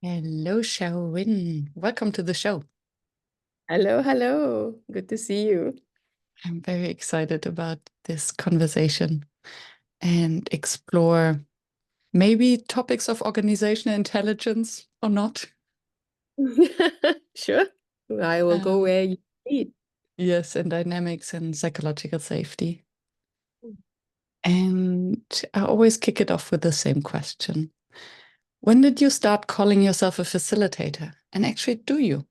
Hello, Shiao-yin. Welcome to the show. Hello, hello. Good to see you. I'm very excited about this conversation and explore maybe topics of organizational intelligence or not. Sure. I will go Um, where you need. yes, and dynamics and psychological safety. And I always kick it off with the same question. When did you start calling yourself a facilitator? And actually, do you?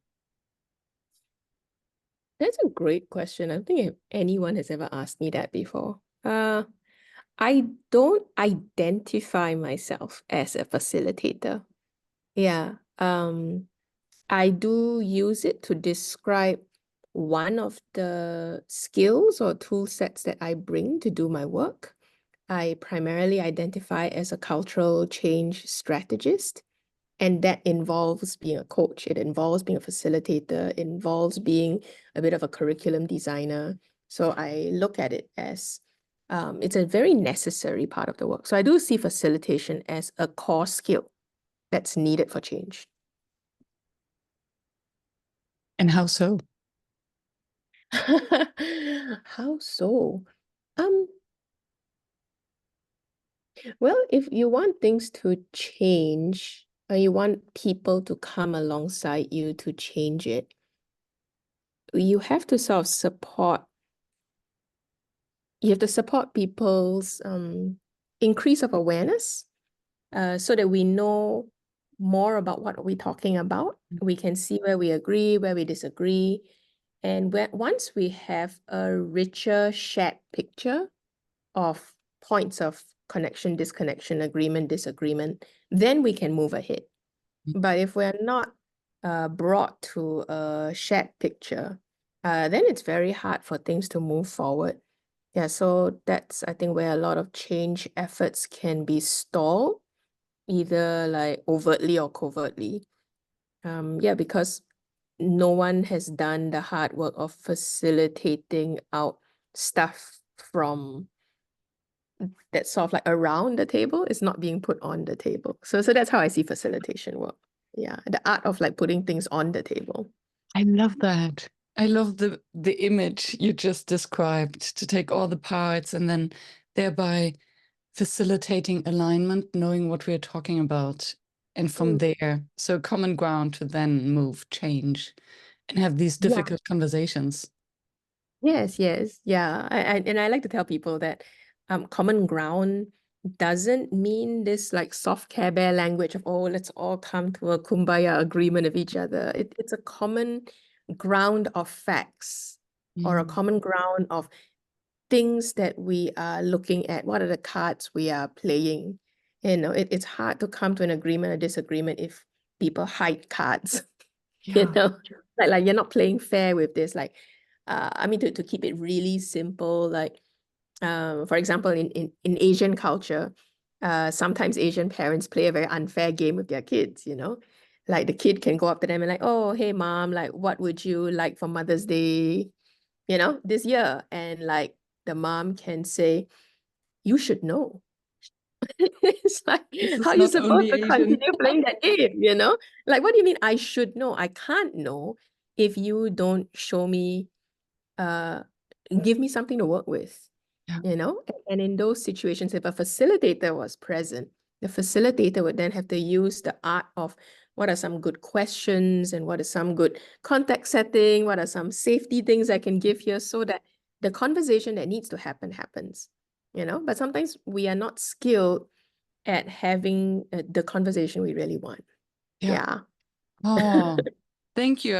That's a great question. I don't think if anyone has ever asked me that before. I don't identify myself as a facilitator. Yeah. I do use it to describe one of the skills or tool sets that I bring to do my work. I primarily identify as a cultural change strategist, and that involves being a coach. It involves being a facilitator, it involves being a bit of a curriculum designer. So I look at it as it's a very necessary part of the work. So I do see facilitation as a core skill that's needed for change. And how so? How so? Um, well, if you want things to change, or you want people to come alongside you to change it, you have to sort of support people's increase of awareness, so that we know more about what we're talking about. We can see where we agree, where we disagree. And once we have a richer shared picture of points of connection, disconnection, agreement, disagreement, then we can move ahead. But if we're not brought to a shared picture, then it's very hard for things to move forward. Yeah, so that's, I think, where a lot of change efforts can be stalled, either like overtly or covertly. Yeah, because no one has done the hard work of facilitating out stuff from that's sort of like around the table. It's not being put on the table. So that's how I see facilitation work. Yeah, the art of like putting things on the table. I love that. I love the image you just described, to take all the parts and then thereby facilitating alignment, knowing what we're talking about. And from Mm. there, so common ground to then move, change, and have these Yeah. difficult conversations. Yes, yes. Yeah. And I like to tell people that common ground doesn't mean this like soft Care Bear language of, oh, let's all come to a kumbaya agreement of each other. It's a common ground of facts, or a Mm. common ground of things that we are looking at. What are the cards we are playing? It's hard to come to an agreement or disagreement if people hide cards. you Yeah. know, like you're not playing fair with this. Like, I mean, to keep it really simple, like, for example, in Asian culture, sometimes Asian parents play a very unfair game with their kids, like the kid can go up to them and like, oh, hey, mom, like, what would you like for Mother's Day, this year? And like the mom can say, you should know. It's like, This how is are you not supposed only to Asian. continue playing that game? Like, what do you mean I should know? I can't know if you don't show me, uh, give me something to work with, Yeah. you know? And in those situations, if a facilitator was present, the facilitator would then have to use the art of what are some good questions and what is some good context setting, what are some safety things I can give here so that the conversation that needs to happen happens, But sometimes we are not skilled at having the conversation we really want. Yeah. Yeah. Oh, thank you.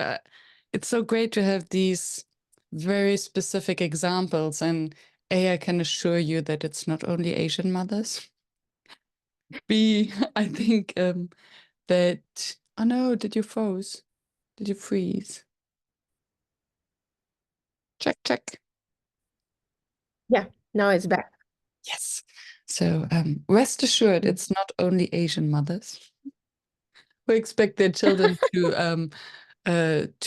It's so great to have these very specific examples. And A, I can assure you that it's not only Asian mothers. B, I think that, oh no, did you froze? Did you freeze? Check, check. Yeah. Now it's back. Yes. So rest assured, Mm. it's not only Asian mothers who expect their children to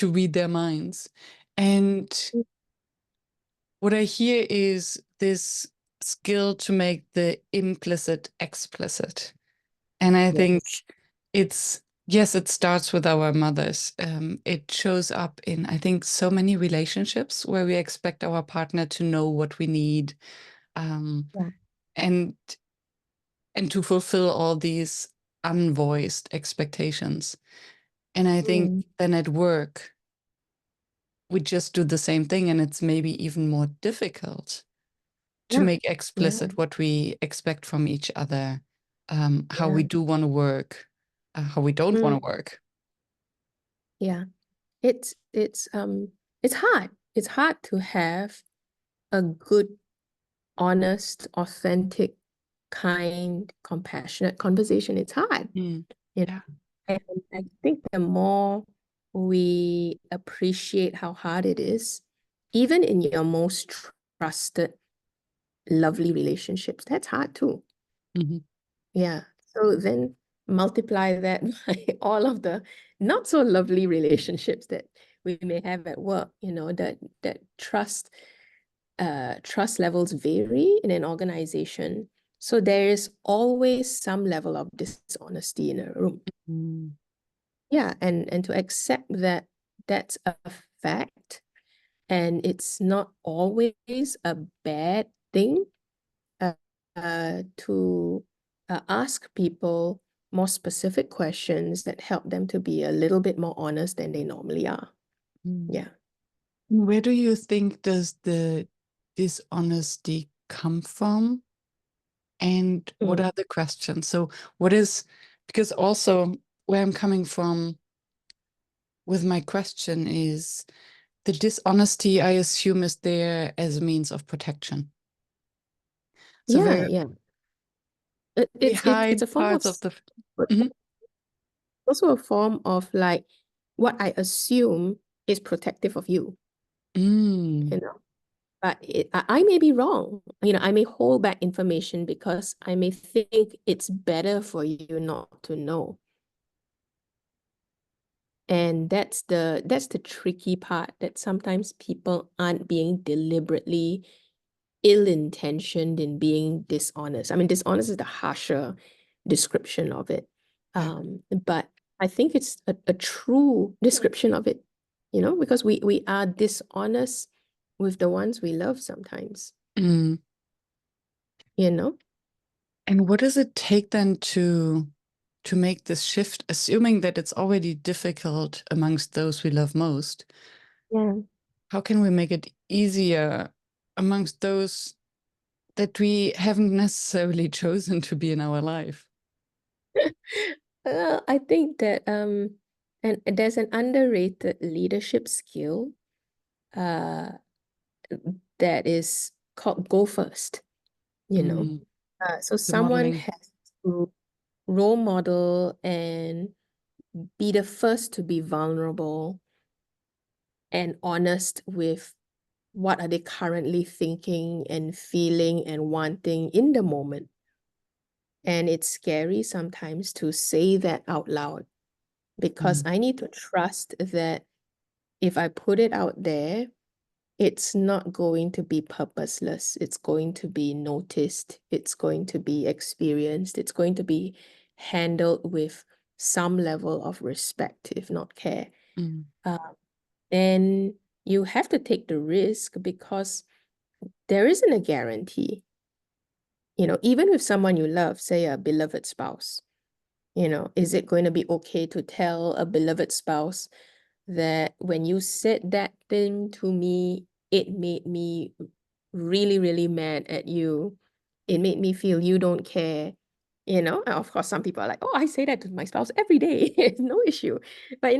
read their minds. And what I hear is this skill to make the implicit explicit. And I think Yes. it's Yes, it starts with our mothers. It shows up in, I think, so many relationships where we expect our partner to know what we need, Yeah. and to fulfill all these unvoiced expectations. And I think Mm. then at work, we just do the same thing, and it's maybe even more difficult to Yeah. make Yeah. explicit what we expect from each other, how Yeah. we do want to work, how we don't want Mm. to work. Yeah. It's hard. It's hard to have a good, honest, authentic, kind, compassionate conversation. It's hard. Mm. You Yeah. know? And I think the more we appreciate how hard it is, even in your most trusted, lovely relationships, that's hard too. Mhm. Yeah. So then multiply that by all of the not so lovely relationships that we may have at work, that trust levels vary in an organization. So there is always some level of dishonesty in a room. Mm. Yeah, and to accept that that's a fact and it's not always a bad thing, uh, to ask people more specific questions that help them to be a little bit more honest than they normally are. Mm. Yeah. Where do you think does the dishonesty come from? And what Mm. are the questions? So, what is, because also where I'm coming from with my question is the dishonesty, I assume, is there as a means of protection. So, Yeah, very, yeah. we It's hide a form of parts of the. Mhm. also a form of like what I assume is protective of you, Mm, you know. But I may be wrong. I may hold back information because I may think it's better for you not to know. And that's the tricky part, that sometimes people aren't being deliberately ill-intentioned in being dishonest. I mean, dishonest is the harsher description of it. yeah. But I think it's a true description of it, because we are dishonest with the ones we love sometimes, Mm. you know? And what does it take then to make this shift, assuming that it's already difficult amongst those we love most? Yeah. How can we make it easier amongst those that we haven't necessarily chosen to be in our life? I think that and there's an underrated leadership skill uh that is called go first, you know. Mm, So the someone modeling. has to role model and be the first to be vulnerable and honest with what are they currently thinking and feeling and wanting in the moment. And it's scary sometimes to say that out loud because Mm, I need to trust that if I put it out there, it's not going to be purposeless. It's going to be noticed. It's going to be experienced. It's going to be handled with some level of respect, if not care. mm, Uh, and you have to take the risk because there isn't a guarantee. Even with someone you love, say a beloved spouse, is it going to be okay to tell a beloved spouse that when you said that thing to me, it made me really, really mad at you. It made me feel you don't care. And of course, some people are like, "Oh, I say that to my spouse every day. It's no issue." But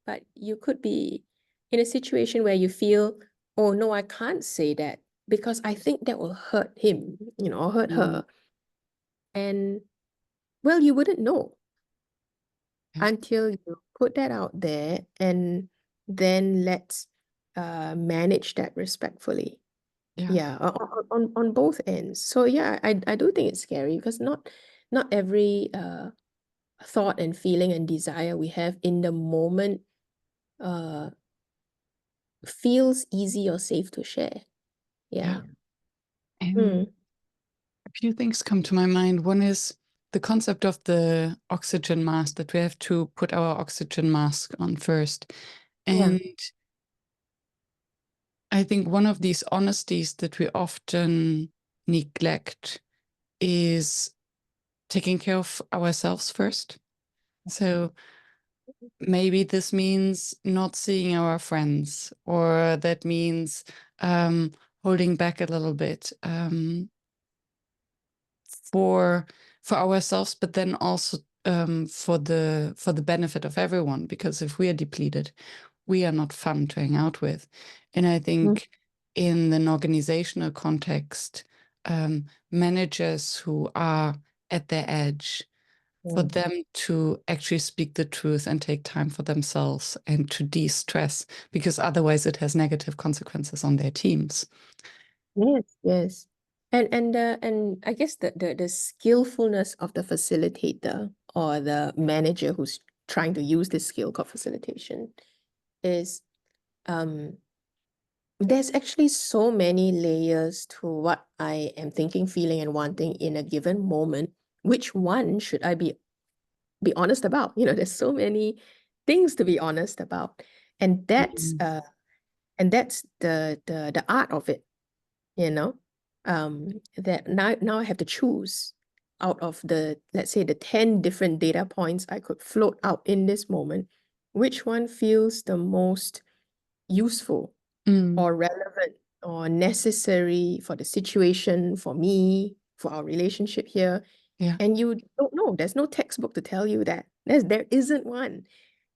but you could be in a situation where you feel, "Oh no, I can't say that because I think that will hurt him, or hurt mm, her." And well, you wouldn't know yeah, until you put that out there, and then let's manage that respectfully. yeah. Yeah, on both ends. So yeah, I do think it's scary because not every thought and feeling and desire we have in the moment uh feels easy or safe to share. Yeah. Yeah. And Mm. a few things come to my mind. One is the concept of the oxygen mask, that we have to put our oxygen mask on first. And I think one of these honesties that we often neglect is taking care of ourselves first. So maybe this means not seeing our friends, or that means holding back a little bit for ourselves, but then also for the benefit of everyone. Because if we are depleted, we are not fun to hang out with. And I think in an organizational context, managers who are at their edge, for them to actually speak the truth and take time for themselves and to de-stress, because otherwise it has negative consequences on their teams. Yes. And I guess the skillfulness of the facilitator or the manager who's trying to use this skill called facilitation is there's actually so many layers to what I am thinking, feeling, and wanting in a given moment. Which one should I be honest about? You know, there's so many things to be honest about, and that's the art of it. You know, that now I have to choose out of the, let's say, the 10 different data points I could float out in this moment, which one feels the most useful or relevant or necessary for the situation, for me, for our relationship here. Yeah. And you don't know. There's no textbook to tell you that. There isn't one.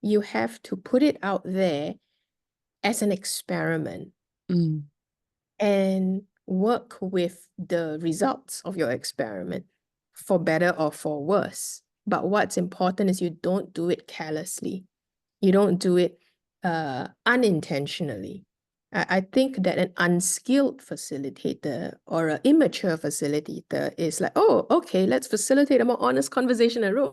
You have to put it out there as an experiment and work with the results of your experiment, for better or for worse. But what's important is you don't do it carelessly. You don't do it unintentionally. I think that an unskilled facilitator or an immature facilitator is like, oh, okay, let's facilitate a more honest conversation in a room.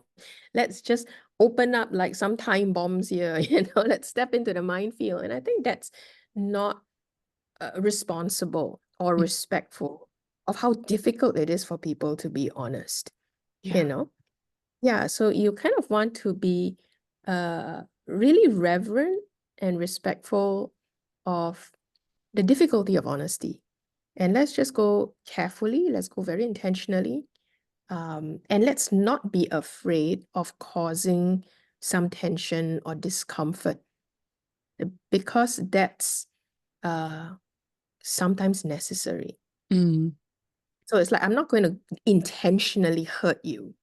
Let's just open up like some time bombs here, let's step into the minefield. And I think that's not responsible or respectful of how difficult it is for people to be honest, Yeah, so you kind of want to be really reverent and respectful of the difficulty of honesty. And let's just go carefully, let's go very intentionally. And let's not be afraid of causing some tension or discomfort, because that's sometimes necessary. So it's like, I'm not going to intentionally hurt you,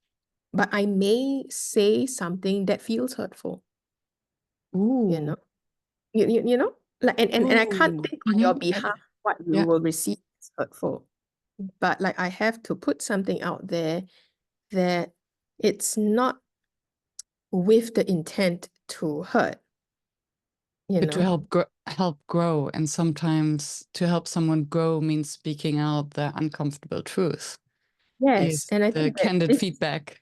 but I may say something that feels hurtful. You know, you know, like, and I can't think on your behalf what you will receive is hurtful, but like I have to put something out there that it's not with the intent to hurt, But to help grow, and sometimes to help someone grow means speaking out the uncomfortable truth. Yes, and I the think that candid feedback.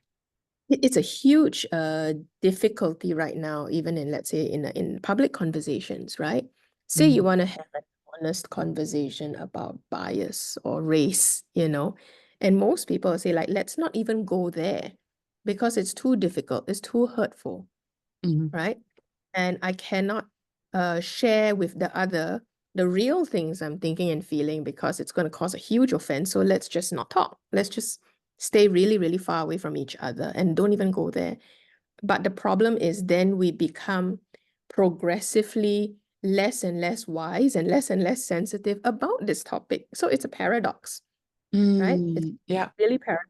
it's a huge difficulty right now, even in, let's say, in public conversations, right? Say you want to have an honest conversation about bias or race, and most people say, like, let's not even go there because it's too difficult, it's too hurtful, right? And I cannot share with the other the real things I'm thinking and feeling because it's going to cause a huge offense. So let's just not talk. Let's just stay really, really far away from each other and don't even go there. But the problem is then we become progressively less and less wise and less sensitive about this topic. So it's a paradox, right? It's really paradox.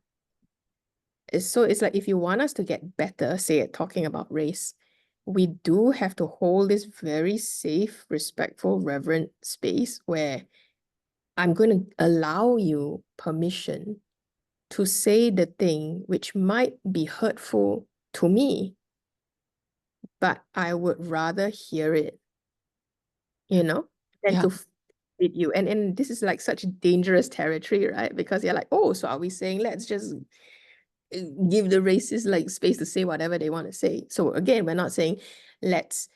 So it's like, if you want us to get better, say at talking about race, we do have to hold this very safe, respectful, reverent space where I'm going to allow you permission to say the thing which might be hurtful to me, but I would rather hear it, than to feed you. And this is like such dangerous territory, right? Because you're like, oh, so are we saying let's just give the racists like space to say whatever they want to say? So again, we're not saying let's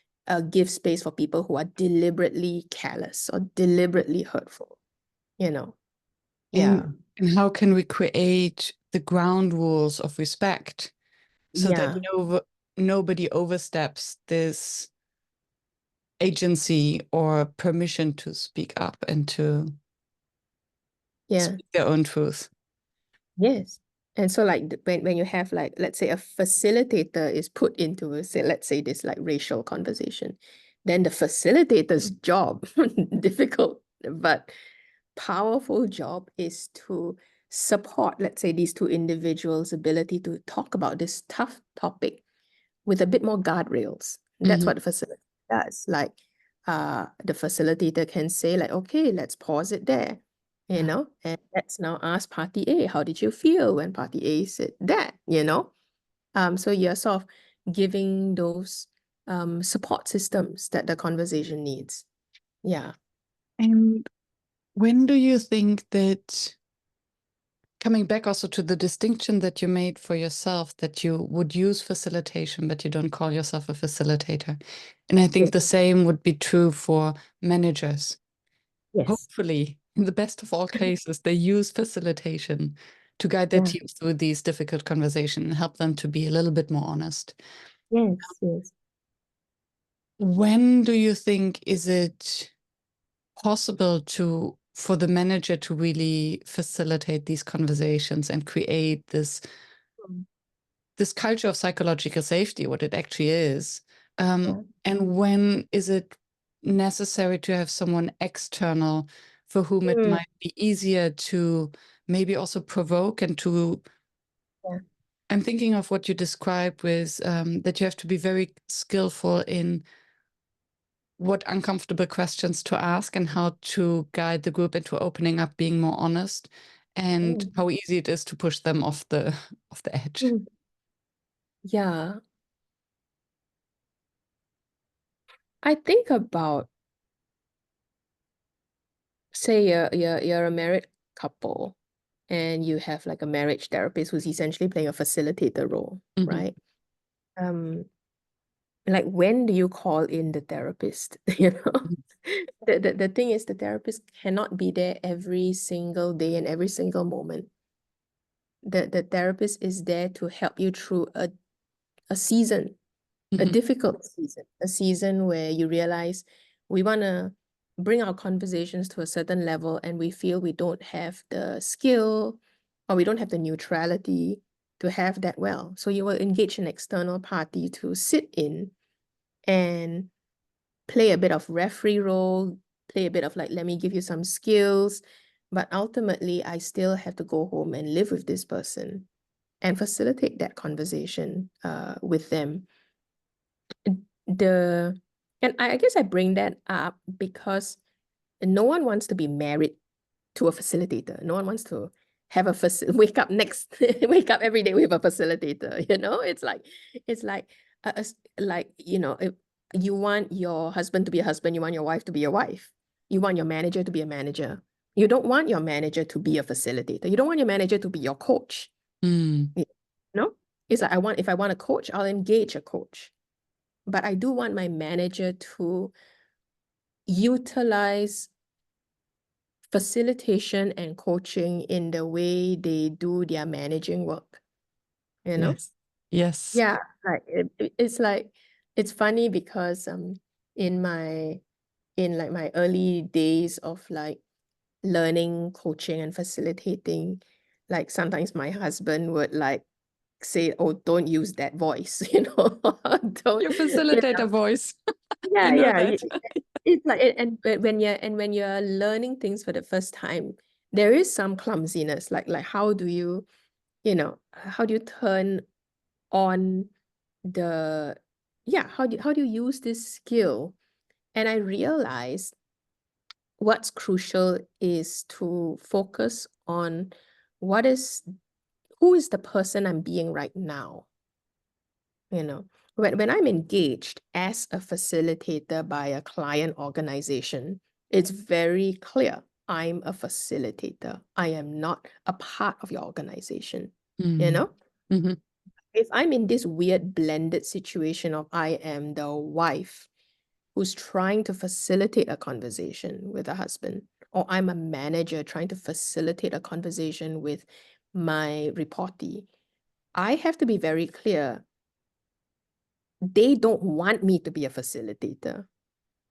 give space for people who are deliberately callous or deliberately hurtful, And how can we create the ground rules of respect so that Yeah. nobody oversteps this agency or permission to speak up and to Yeah. speak their own truth. Yes. And so like when you have like, let's say a facilitator is put into, say, let's say this like racial conversation, then the facilitator's job, difficult but powerful job, is to support, let's say, these two individuals' ability to talk about this tough topic with a bit more guardrails. That's what the facilitator does. Like the facilitator can say like, okay, let's pause it there, and let's now ask party A, how did you feel when party A said that, So you're sort of giving those support systems that the conversation needs. Yeah. And when do you think that, coming back also to the distinction that you made for yourself, that you would use facilitation, but you don't call yourself a facilitator. And I think the same would be true for managers. Yes. Hopefully, in the best of all cases, they use facilitation to guide their teams through these difficult conversations and help them to be a little bit more honest. Yes, yes. When do you think is it possible for the manager to really facilitate these conversations and create this culture of psychological safety, what it actually is? And when is it necessary to have someone external for whom it might be easier to maybe also provoke and to I'm thinking of what you described with that you have to be very skillful in what uncomfortable questions to ask and how to guide the group into opening up, being more honest, and how easy it is to push them off the edge. Yeah. I think about, say you're a married couple and you have like a marriage therapist who's essentially playing a facilitator role, right? Like when do you call in the therapist? The thing is, the therapist cannot be there every single day and every single moment. The therapist is there to help you through a season, a difficult season, a season where you realize we want to bring our conversations to a certain level and we feel we don't have the skill or we don't have the neutrality to have that well. So you will engage an external party to sit in and play a bit of referee role, play a bit of like, let me give you some skills. But ultimately, I still have to go home and live with this person and facilitate that conversation with them. And I guess I bring that up because no one wants to be married to a facilitator. No one wants to have wake up every day with a facilitator. It's like if you want your husband to be a husband, you want your wife to be a wife, you want your manager to be a manager. You don't want your manager to be a facilitator. You don't want your manager to be your coach. It's like if I want a coach, I'll engage a coach. But I do want my manager to utilize facilitation and coaching in the way they do their managing work, Yes. Yeah, like it's funny because in like my early days of like learning coaching and facilitating, like sometimes my husband would like say, oh, don't use that voice, don't, Your facilitator voice. I yeah, know yeah. that. It's like when you're learning things for the first time, there is some clumsiness. Like how do you turn on the how do you use this skill? And I realized what's crucial is to focus on who is the person I'm being right now. When I'm engaged as a facilitator by a client organization, it's very clear I'm a facilitator. I am not a part of your organization. If I'm in this weird blended situation of I am the wife who's trying to facilitate a conversation with a husband, or I'm a manager trying to facilitate a conversation with my reportee, I have to be very clear. They don't want me to be a facilitator.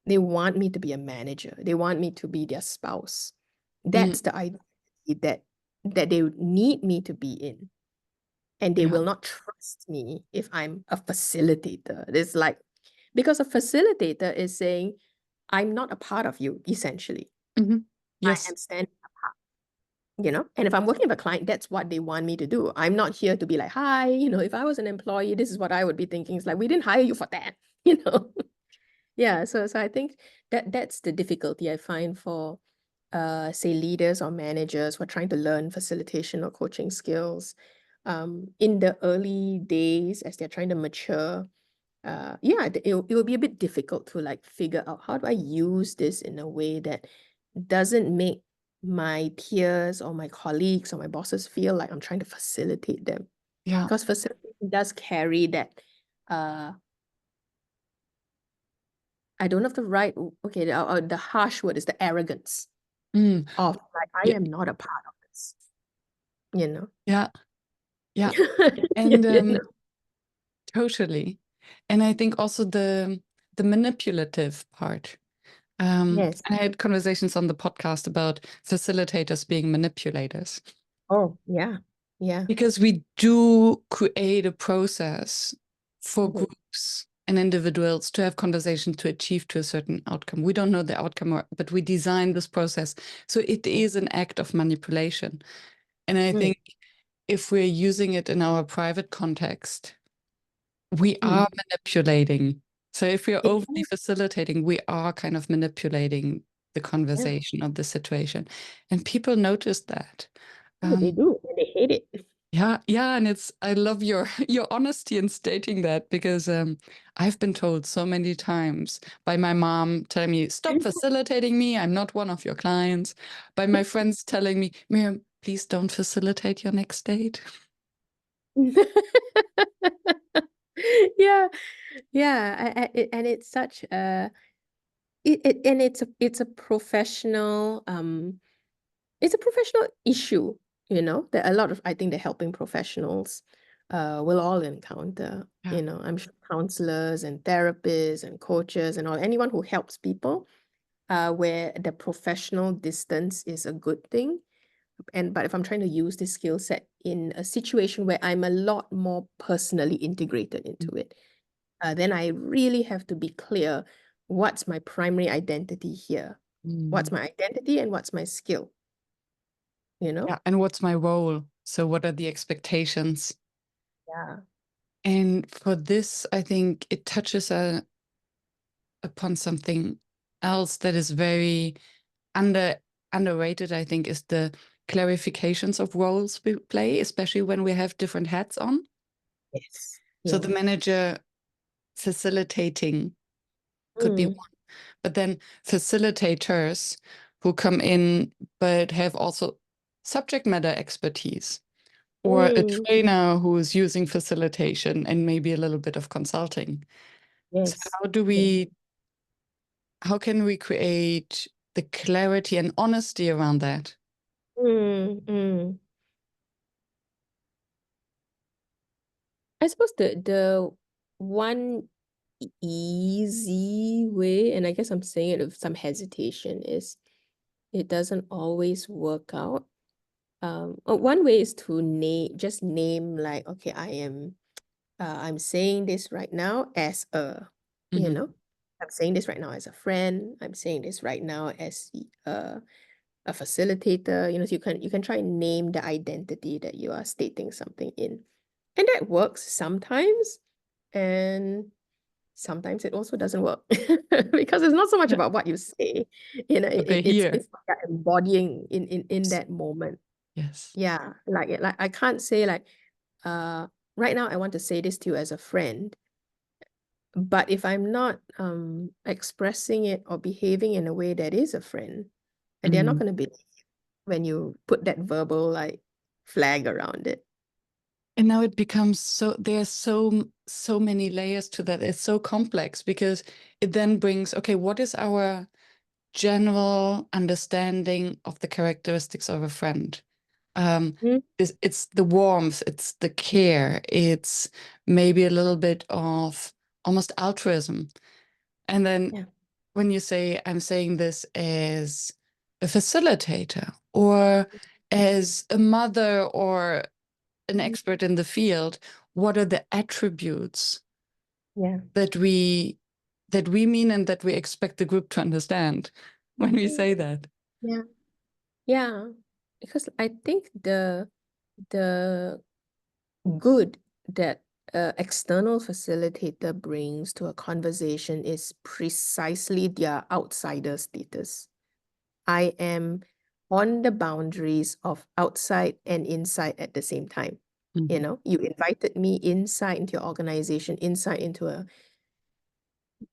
They want me to be a manager. They want me to be their spouse. That's the identity that they need me to be in. And they Yeah. will not trust me if I'm a facilitator. It's like, because a facilitator is saying, I'm not a part of you, essentially. I Yes. am standing apart, And if I'm working with a client, that's what they want me to do. I'm not here to be like, hi, if I was an employee, this is what I would be thinking. It's like, we didn't hire you for that, Yeah, so I think that's the difficulty I find for say leaders or managers who are trying to learn facilitation or coaching skills in the early days as they're trying to mature. It will be a bit difficult to like figure out, how do I use this in a way that doesn't make my peers or my colleagues or my bosses feel like I'm trying to facilitate them, Yeah. because facilitation does carry that I don't have the right, okay, the harsh word is the arrogance Mm. of like, I Yeah. am not a part of this, you know? Yeah. Yeah. And You know? totally. And I think also the manipulative part. Yes. I had conversations on the podcast about facilitators being manipulators, Oh, yeah. Yeah. because we do create a process for Mhm. groups and individuals to have conversations to achieve to a certain outcome. We don't know the outcome, but we design this process. So it is an act of manipulation. And I Mm. think if we're using it in our private context, we are manipulating. So if we're It overly is. facilitating, we are kind of manipulating the Yeah. conversation of the situation. And people notice that. Oh, they do, and they hate it. Yeah, yeah, and I love your your honesty in stating that, because I've been told so many times by my mom telling me, "Stop facilitating me. I'm not one of your clients." By my friends telling me, "Miriam, please don't facilitate your next date." Yeah, yeah, and it's such a and it's a professional issue, that a lot of, I think, the helping professionals will all encounter. Yeah. I'm sure counselors and therapists and coaches and anyone who helps people, where the professional distance is a good thing. But if I'm trying to use this skill set in a situation where I'm a lot more personally integrated into it, then I really have to be clear, what's my primary identity here? What's Mm. my identity and what's my skill? Yeah, and what's my role? So what are the expectations? Yeah. And for this, I think it touches upon something else that is very underrated, I think, is the clarifications of roles we play, especially when we have different hats on. Yes. So the Yes. manager facilitating could be Mm. one, but then facilitators who come in but have also subject matter expertise, or a Mm. trainer who is using facilitation and maybe a little bit of consulting. So Yes. how can we create the clarity and honesty around that? Mm. Mm. I suppose the one easy way, and I guess I'm saying it with some hesitation, is it doesn't always work out. One way is to name like, okay, I'm saying this right now as Mhm. I'm saying this right now as a friend. I'm saying this right now as a facilitator. So you can try and name the identity that you are stating something in, and that works sometimes, and sometimes it also doesn't work because it's not so much Yeah. about what you say. But they It's what you're embodying in that moment. Yes. Yeah, like I can't say like, uh, right now I want to say this to you as a friend, but if I'm not expressing it or behaving in a way that is a friend, and they're not Mm. going to believe when you put that verbal like flag around it. And now it becomes there's so many layers to that. It's so complex, because it then brings, okay, what is our general understanding of the characteristics of a friend? Mm. It's the warmth, it's the care, it's maybe a little bit of almost altruism. And then Yeah. when you say, I'm saying this as a facilitator or as a mother or an expert in the field, what are the attributes Yeah. that we mean and that we expect the group to understand when we say that? Yeah. Yeah. Because I think the good that external facilitator brings to a conversation is precisely their outsider status. I am on the boundaries of outside and inside at the same time. You know, you invited me inside into your organization, inside into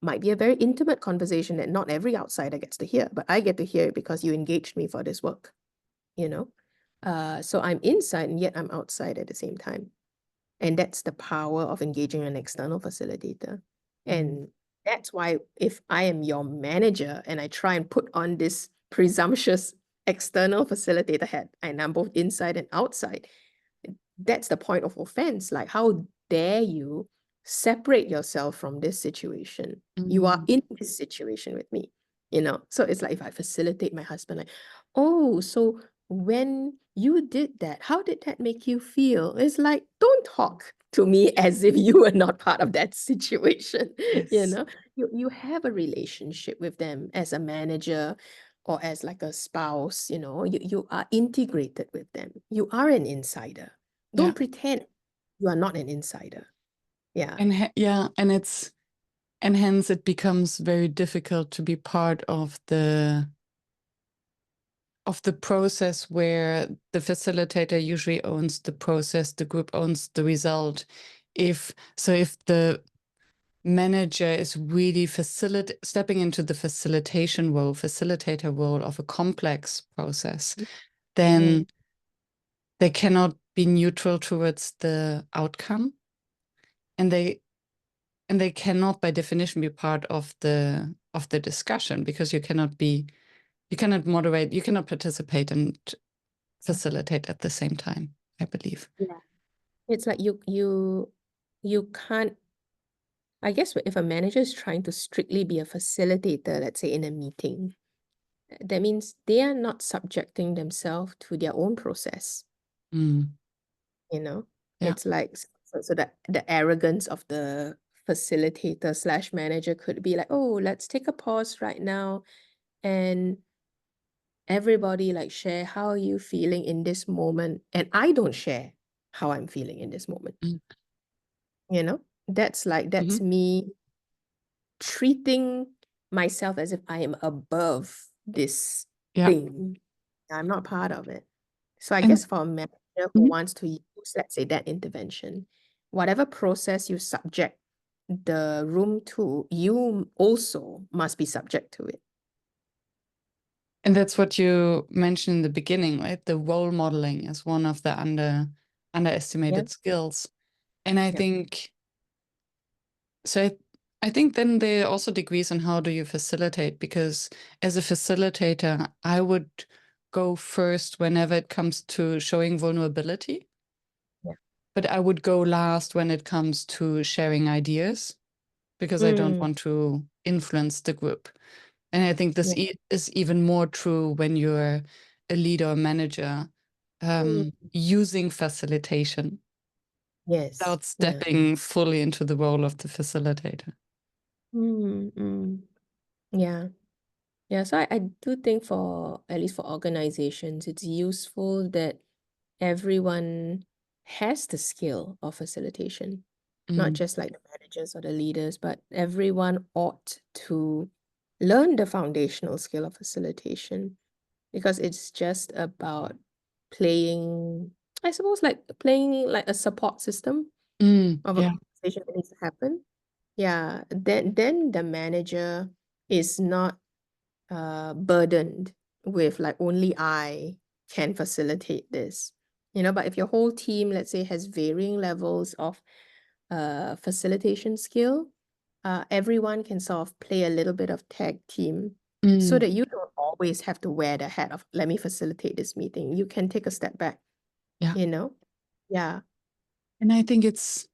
might be a very intimate conversation that not every outsider gets to hear, but I get to hear it because you engaged me for this work, you know? So I'm inside and yet I'm outside at the same time. And that's the power of engaging an external facilitator. And that's why if I am your manager and I try and put on this presumptuous external facilitator hat, and I'm both inside and outside, that's the point of offense. Like, how dare you separate yourself from this situation? You are in this situation with me, you know? So it's like if I facilitate my husband, like, oh, so when you did that, how did that make you feel? It's like, don't talk to me as if you were not part of that situation. You Yes. know, you have a relationship with them as a manager or as like a spouse, you know, you are integrated with them. You are an insider. Yeah. Don't pretend you are not an insider. Yeah. And yeah, and hence it becomes very difficult to be part of the process where the facilitator usually owns the process, the group owns the result. If the manager is really stepping into the facilitator role of a complex process, then they cannot be neutral towards the outcome, and they cannot by definition be part of the discussion, because you cannot moderate, you cannot participate and facilitate at the same time, I believe. Yeah. It's like you can't, I guess if a manager is trying to strictly be a facilitator, let's say in a meeting, that means they are not subjecting themselves to their own process. Mm. You know, Yeah. it's like, so that the arrogance of the facilitator slash manager could be like, oh, let's take a pause right now and everybody like share how are you feeling in this moment, and I don't share how I'm feeling in this moment. You know, that's Mhm. me treating myself as if I am above this Yeah. thing. I'm not part of it. So I And guess for a manager who wants to use, let's say, that intervention, whatever process you subject the room to, you also must be subject to it. that's what you mentioned in the beginning, right? The role modeling is one of the underestimated Yeah. skills. And I Yeah. think so. I think then there are also degrees on how do you facilitate, because as a facilitator, I would go first whenever it comes to showing vulnerability. Yeah. But I would go last when it comes to sharing ideas, because I don't want to influence the group. And I think this is even more true when you're a leader or manager, using facilitation Yes. without Yeah. stepping fully into the role of the facilitator. Yeah. Yeah. So I do think for, at least for organizations, it's useful that everyone has the skill of facilitation, not just like the managers or the leaders, but everyone ought to learn the foundational skill of facilitation, because it's just about playing, I suppose, like playing like a support system of a Yeah. conversation that needs to happen. Yeah, then the manager is not burdened with like only I can facilitate this. You know, but if your whole team, let's say, has varying levels of facilitation skill, everyone can sort of play a little bit of tag team so that you don't always have to wear the hat of let me facilitate this meeting. You can take a step back Yeah. you know? Yeah. And I think it's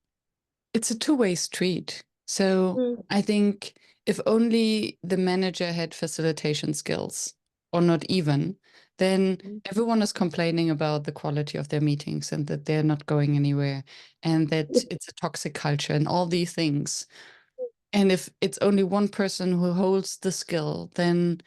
a two-way street. So Mm, I think if only the manager had facilitation skills, or not even, then mm, everyone is complaining about the quality of their meetings and that they're not going anywhere and that it's a toxic culture and all these things. And if it's only one person who holds the skill, then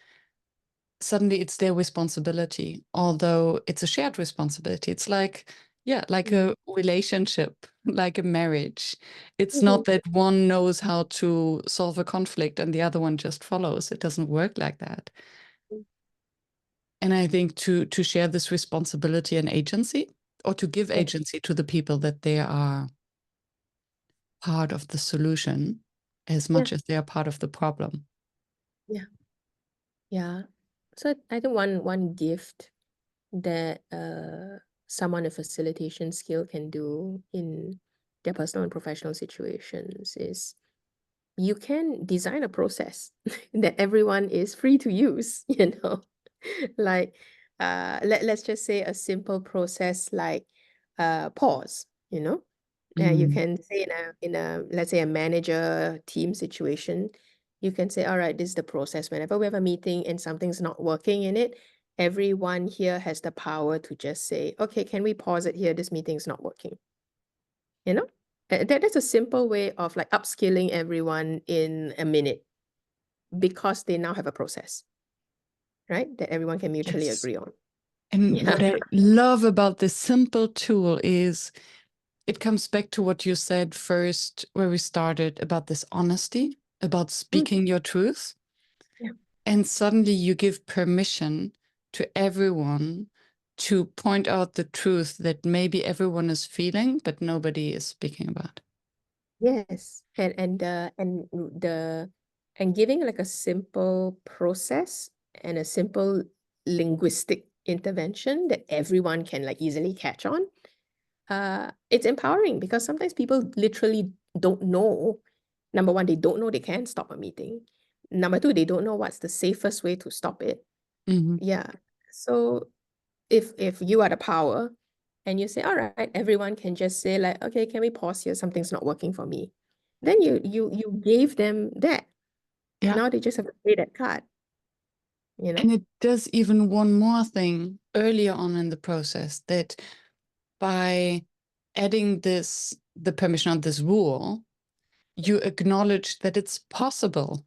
suddenly it's their responsibility, although it's a shared responsibility. It's like, yeah, like mm, a relationship, like a marriage. It's mhm, not that one knows how to solve a conflict and the other one just follows. It doesn't work like that. mm. And I think to share this responsibility and agency, or to give Yeah, agency to the people that they are part of the solution as yeah, much as they are part of the problem. yeah, yeah. So I think one gift that someone with facilitation skill can do in their personal and professional situations is you can design a process that everyone is free to use, you know. Like let's just say a simple process like pause, you know. You Mm, can say in a let's say a manager team situation, you can say, all right, this is the process. Whenever we have a meeting and something's not working in it, everyone here has the power to just say, okay, can we pause it here? This meeting's not working. You know? That's a simple way of like upskilling everyone in a minute because they now have a process, right? That everyone can mutually yes. agree on. And Yeah. what I love about this simple tool is it comes back to what you said first, where we started about this honesty, about Mm, speaking your truth. yeah. And suddenly you give permission to everyone to point out the truth that maybe everyone is feeling, but nobody is speaking about. Yes. And giving like a simple process and a simple linguistic intervention that everyone can like easily catch on. It's empowering because sometimes people literally don't know. Number one, they don't know they can stop a meeting. Number two, they don't know what's the safest way to stop it. Mhm. Yeah. So if you are the power and you say, all right, everyone can just say like, okay, can we pause here? Something's not working for me. Then you gave them that. Yeah. Now they just have to play that card, you know? And it does even one more thing earlier on in the process, that by adding the permission of this rule, you acknowledge that it's possible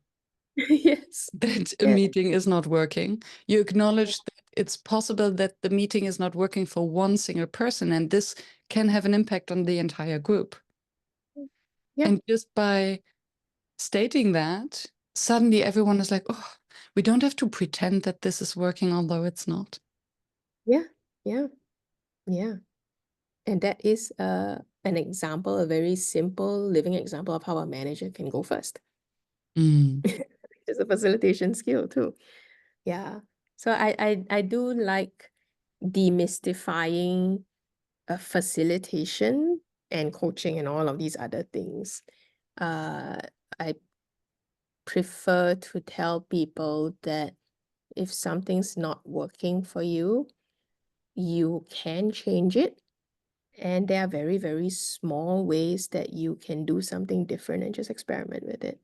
Yes. that a Yeah. meeting is not working. You acknowledge that it's possible that the meeting is not working for one single person, and this can have an impact on the entire group. Yeah. And just by stating that, suddenly everyone is like, oh, we don't have to pretend that this is working, although it's not. Yeah. Yeah. Yeah. And that is an example, a very simple living example of how a manager can go first. Mm, It's a facilitation skill too. Yeah. So I do like demystifying facilitation and coaching and all of these other things. Uh, I prefer to tell people that if something's not working for you, you can change it. And there are very, very small ways that you can do something different and just experiment with it.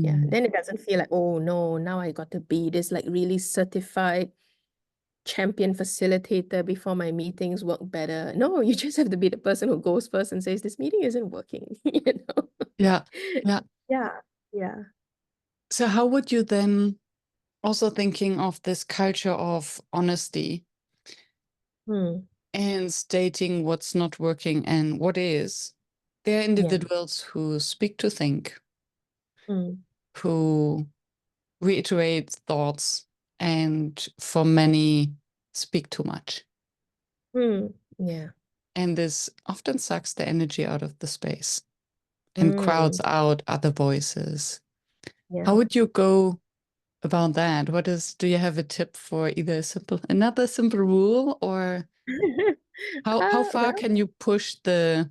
Yeah. mm. Then it doesn't feel like, oh no, now I got to be this like really certified champion facilitator before my meetings work better. No, you just have to be the person who goes first and says, this meeting isn't working, you know? Yeah, yeah. Yeah. Yeah. So how would you then, also thinking of this culture of honesty Hmm. and stating what's not working and what is, there are Yeah. individuals who speak to think, Hmm. who reiterate thoughts, and for many, speak too much. Hmm. Yeah. And this often sucks the energy out of the space and crowds Hmm. out other voices. Yeah. How would you go about that? Do you have a tip for either another simple rule, or how far Well, can you push the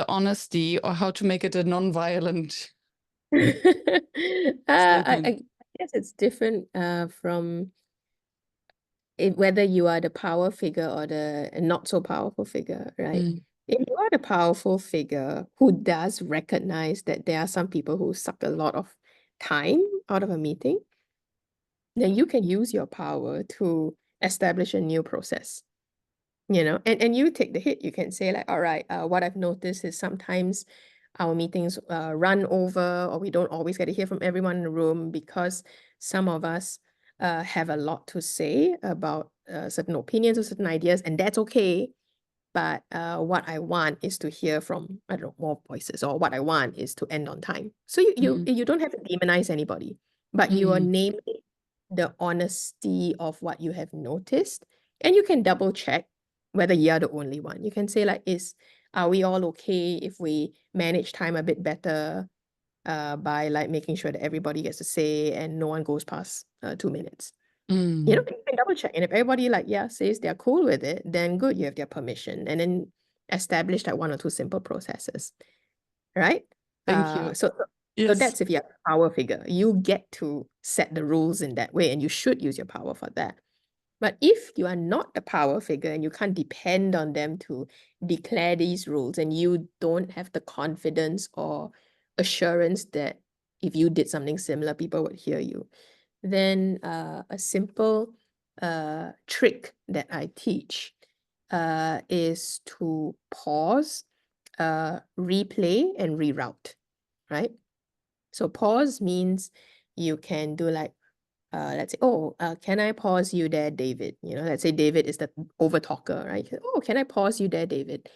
honesty, or how to make it a non-violent I statement? guess it's different from whether you are the power figure or the not so powerful figure, right? Mm. If you are the powerful figure who does recognize that there are some people who suck a lot of time out of a meeting, then you can use your power to establish a new process, and you take the hit. You can say like, all right, what I've noticed is sometimes our meetings run over, or we don't always get to hear from everyone in the room because some of us have a lot to say about certain opinions or certain ideas, and that's okay. But what I want is to hear from, I don't know, more voices, or what I want is to end on time. So you don't have to demonize anybody, but you are Mm. naming the honesty of what you have noticed, and you can double check whether you're the only one. You can say like, are we all okay if we manage time a bit better by like making sure that everybody gets a say and no one goes past 2 minutes? Mm. You can double check. And if everybody says they're cool with it, then good, you have their permission. And then establish like 1 or 2 simple processes, right? Thank you. So Yes. that's if you're a power figure. You get to set the rules in that way, and you should use your power for that. But if you are not the power figure and you can't depend on them to declare these rules, and you don't have the confidence or assurance that if you did something similar, people would hear you, then a simple trick that I teach is to pause, replay, and reroute, right? So pause means you can do like, let's say, can I pause you there, David? Let's say David is the over talker, right? Oh, can I pause you there, David?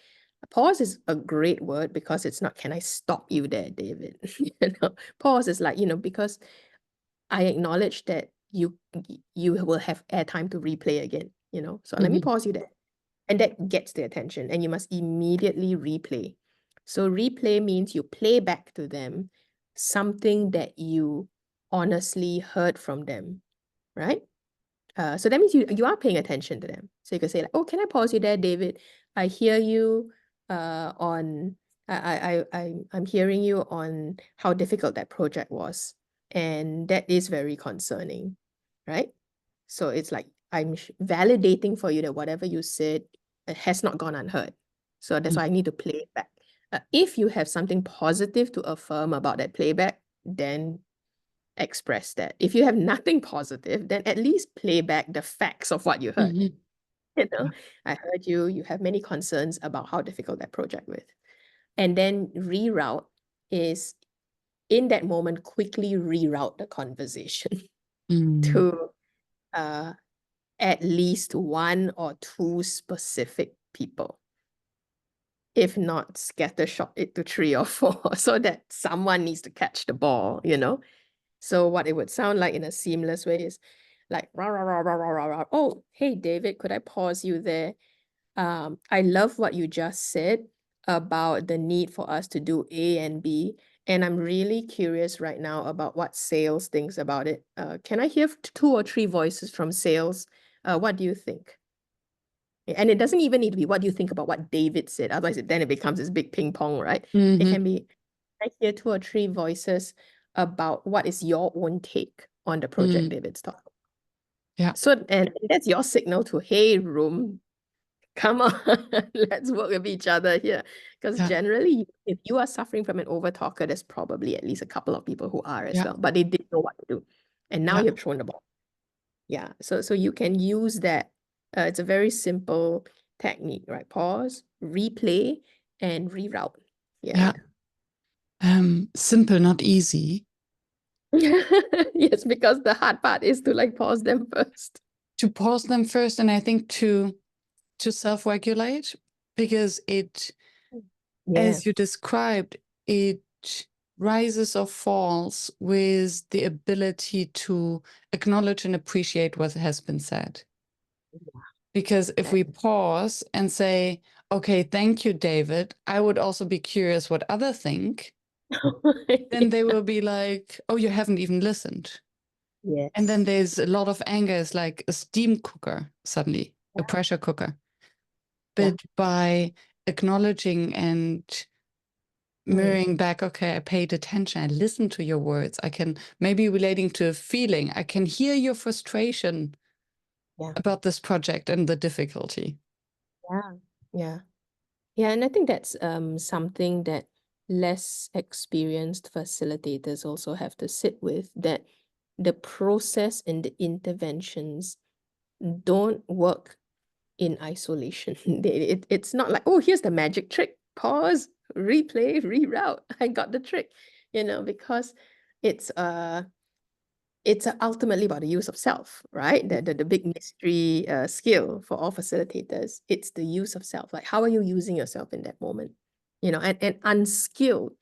Pause is a great word because it's not, can I stop you there, David? Pause is like, because I acknowledge that you will have airtime to replay again, so let me pause you there. And that gets the attention, and you must immediately replay. So replay means you play back to them something that you honestly heard from them, right? So that means you are paying attention to them. So you can say like, oh, can I pause you there, David? I hear you on I'm hearing you on how difficult that project was. And that is very concerning, right? So it's like I'm validating for you that whatever you said has not gone unheard. So that's why I need to play it back. If you have something positive to affirm about that playback, then express that. If you have nothing positive, then at least play back the facts of what you heard. I heard you have many concerns about how difficult that project was. And then reroute is, in that moment, quickly reroute the conversation to at least 1 or 2 specific people. If not, scattershot it to 3 or 4 so that someone needs to catch the ball, So what it would sound like in a seamless way is like, rah, rah, rah, rah, rah, rah, rah. Oh, hey, David, could I pause you there? I love what you just said about the need for us to do A and B. And I'm really curious right now about what sales thinks about it. Can I hear 2 or 3 voices from sales? What do you think? And it doesn't even need to be what do you think about what David said. Otherwise, then it becomes this big ping pong, right? It can be, I hear 2 or 3 voices about what is your own take on the project David's talking. Yeah. So, and that's your signal to, hey, room, come on, let's work with each other here. Because generally, if you are suffering from an over talker, there's probably at least a couple of people who are as well, but they didn't know what to do. And now you've thrown the ball. Yeah, so you can use that. It's a very simple technique, right? Pause, replay, and reroute. Yeah. Simple, not easy. Yes, because the hard part is to like pause them first. To pause them first, and I think to self-regulate, because it, as you described, it rises or falls with the ability to acknowledge and appreciate what has been said. Because if we pause and say, okay, thank you, David, I would also be curious what others think, then they will be like, oh, you haven't even listened. Yes. And then there's a lot of anger. It's like a steam cooker suddenly, a pressure cooker. But by acknowledging and mirroring back, okay, I paid attention, I listened to your words, I can maybe relating to a feeling, I can hear your frustration. Yeah. about this project and the difficulty. Yeah. Yeah. Yeah. And I think that's something that less experienced facilitators also have to sit with, that the process and the interventions don't work in isolation. It's not like, oh, here's the magic trick. Pause, replay, reroute. I got the trick, because it's ultimately about the use of self, right? The big mystery skill for all facilitators. It's the use of self. Like, how are you using yourself in that moment? And unskilled,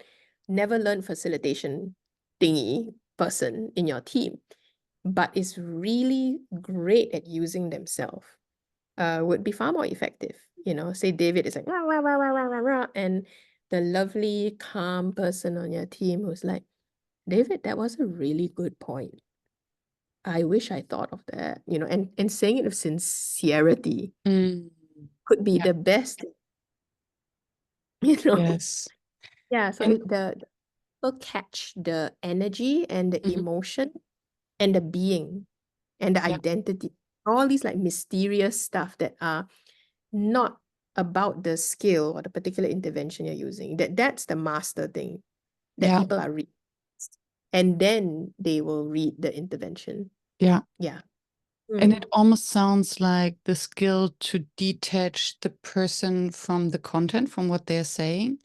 never learned facilitation thingy person in your team, but is really great at using themselves, would be far more effective. Say David is like, rah, rah, rah, rah, rah, rah, rah, and the lovely, calm person on your team who's like, David, that was a really good point. I wish I thought of that, and saying it with sincerity Mm, could be yeah. the best, you know. Yes. Yeah, so And the people catch the energy and the mhm, emotion and the being and the yeah. identity, all these like mysterious stuff that are not about the skill or the particular intervention you're using. That's the master thing that Yeah. people are reading. And then they will read the intervention. Yeah. Yeah. And Mm. it almost sounds like the skill to detach the person from the content, from what they're saying,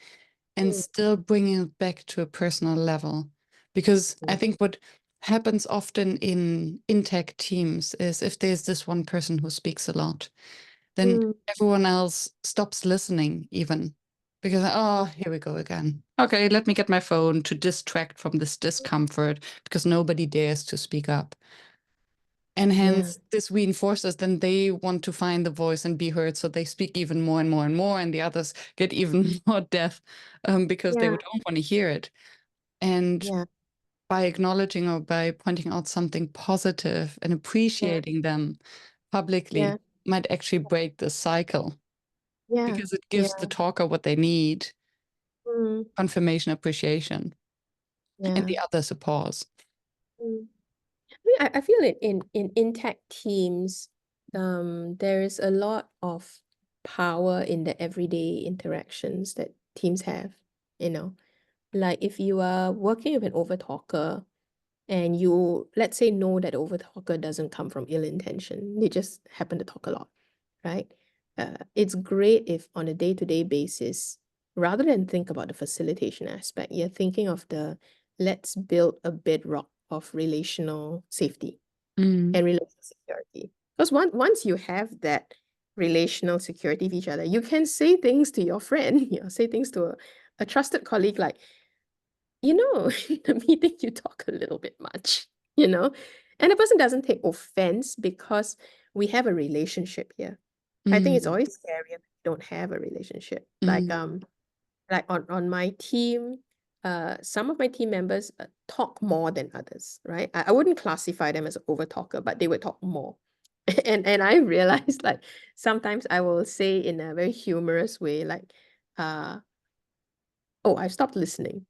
and Mm. still bringing it back to a personal level. Because I Yeah. think what happens often in tech teams is if there's this one person who speaks a lot, then Mm. everyone else stops listening even. Because, oh, here we go again. Okay, let me get my phone to distract from this discomfort because nobody dares to speak up. And Yeah. hence, this reinforces, then they want to find the voice and be heard. So they speak even more and more and more, and the others get even more deaf because they Yeah. don't want to hear it. And Yeah. by acknowledging or by pointing out something positive and Yeah. appreciating them publicly Yeah. might actually break the cycle Yeah. because it gives the Yeah. talker what they need, Mm. confirmation, appreciation, and Yeah. the others a pause. Mm. I feel it in tech teams, there is a lot of power in the everyday interactions that teams have, you know. Like if you are working with an overtalker and you, let's say, know that the overtalker doesn't come from ill intention, they just happen to talk a lot, right? It's great if on a day-to-day basis, rather than think about the facilitation aspect, you're thinking of let's build a bedrock of relational safety Mm, and relational security. Because once you have that relational security with each other, you can say things to your friend, say things to a trusted colleague like, in the meeting you talk a little bit much, and the person doesn't take offense because we have a relationship here. I think it's mm, always scarier if you don't have a relationship. mm, Like on my team, some of my team members talk more than others, right? I wouldn't classify them as an over talker, but they would talk more. And I realized like sometimes I will say in a very humorous way, like, oh, I've stopped listening.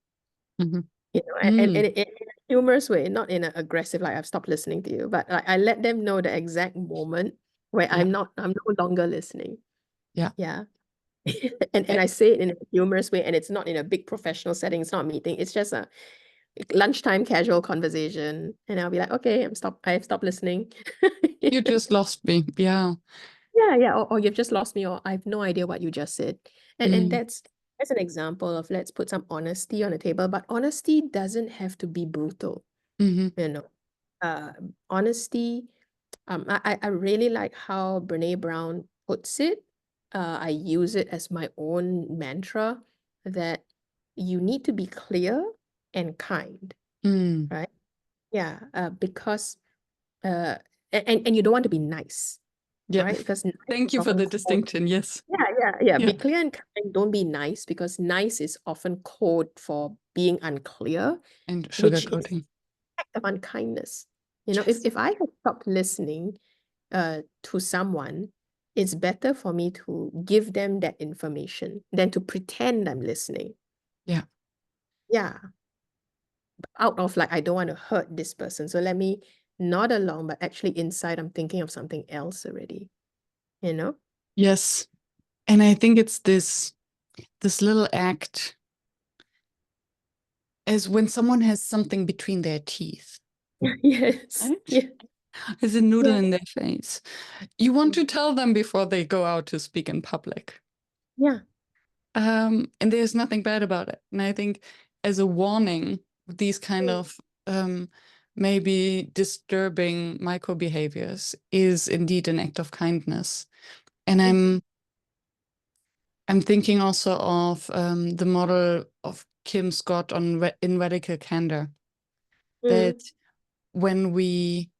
mhm, And mm, in a humorous way, not in an aggressive, like I've stopped listening to you, but like I let them know the exact moment where yeah, I'm no longer listening. yeah. Yeah. And I say it in a humorous way, and it's not in a big professional setting, it's not a meeting, it's just a lunchtime casual conversation. And I'll be like, okay, I've stopped listening. You just lost me. Yeah. Yeah, yeah. Or you've just lost me, or I have no idea what you just said. And Mm, that's an example of let's put some honesty on the table, but honesty doesn't have to be brutal, mhm, you know. Uh, Honesty, I really like how Brene Brown puts it. I use it as my own mantra that you need to be clear and kind, mm. right? Yeah, because uh, and you don't want to be nice, Yeah. right? Because nice Thank is you for often the code. distinction. Yes. Yeah. Be Yeah. clear and kind. Don't be nice because nice is often code for being unclear, And which is sugarcoating. act of unkindness. Yes. If I have stopped listening to someone, it's better for me to give them that information than to pretend I'm listening. Yeah. Yeah, out of like, I don't want to hurt this person. So let me nod along, but actually inside I'm thinking of something else already, you know? Yes. And I think it's this little act as when someone has something between their teeth, Yes. right? Yeah. There's a noodle Yeah. in their face. You want to tell them before they go out to speak in public. Yeah. And there's nothing bad about it. And I think as a warning, these kind of maybe disturbing micro behaviors is indeed an act of kindness. And I'm thinking also of the model of Kim Scott in Radical Candor, that when we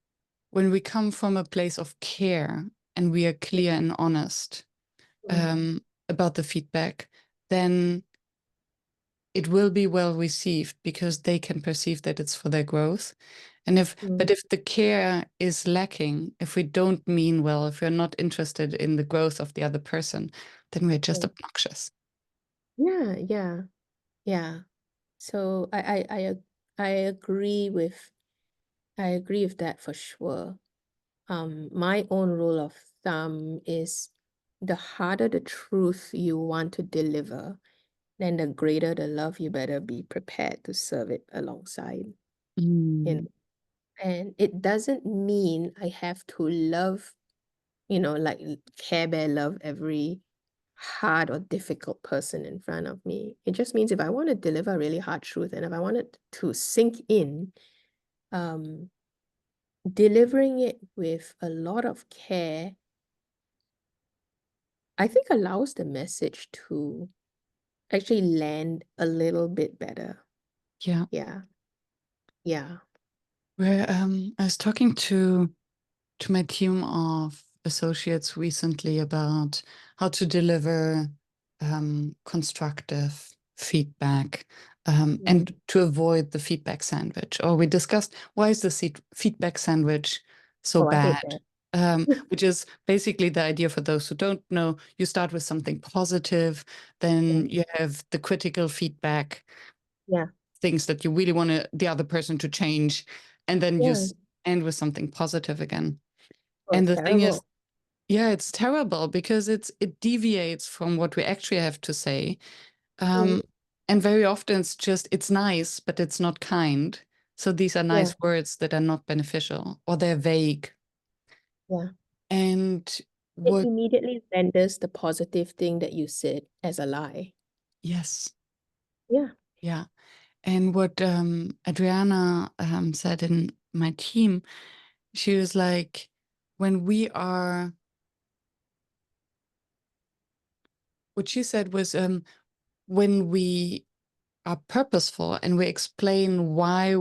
come from a place of care and we are clear and honest about the feedback, then it will be well received because they can perceive that it's for their growth. But if the care is lacking, if we don't mean well, if we're not interested in the growth of the other person, then we're just obnoxious. Yeah, yeah, yeah. So I agree with that for sure. My own rule of thumb is the harder the truth you want to deliver, then the greater the love you better be prepared to serve it alongside. You know? Mm. And it doesn't mean I have to love, like Care Bear love every hard or difficult person in front of me. It just means if I want to deliver a really hard truth and if I want it to sink in, um, delivering it with a lot of care, I think allows the message to actually land a little bit better. Yeah. Yeah. Yeah. Where I was talking to my team of associates recently about how to deliver constructive feedback and to avoid the feedback sandwich. Or we discussed why is the feedback sandwich so Oh, I hate bad? that. Which is basically the idea for those who don't know. You start with something positive, then you have the critical feedback, Yeah. things that you really want the other person to change, and then you Yeah. end with something positive again. Oh, And it's the thing is, terrible. yeah, it's terrible because it deviates from what we actually have to say. Mm. And very often it's nice, but it's not kind. So these are Yeah. nice words that are not beneficial or they're vague. Yeah. And It what, immediately renders the positive thing that you said as a lie. yes, Yeah. yeah. And what Adriana said in my team, she was like, when we are, what she said was, when we are purposeful and we explain why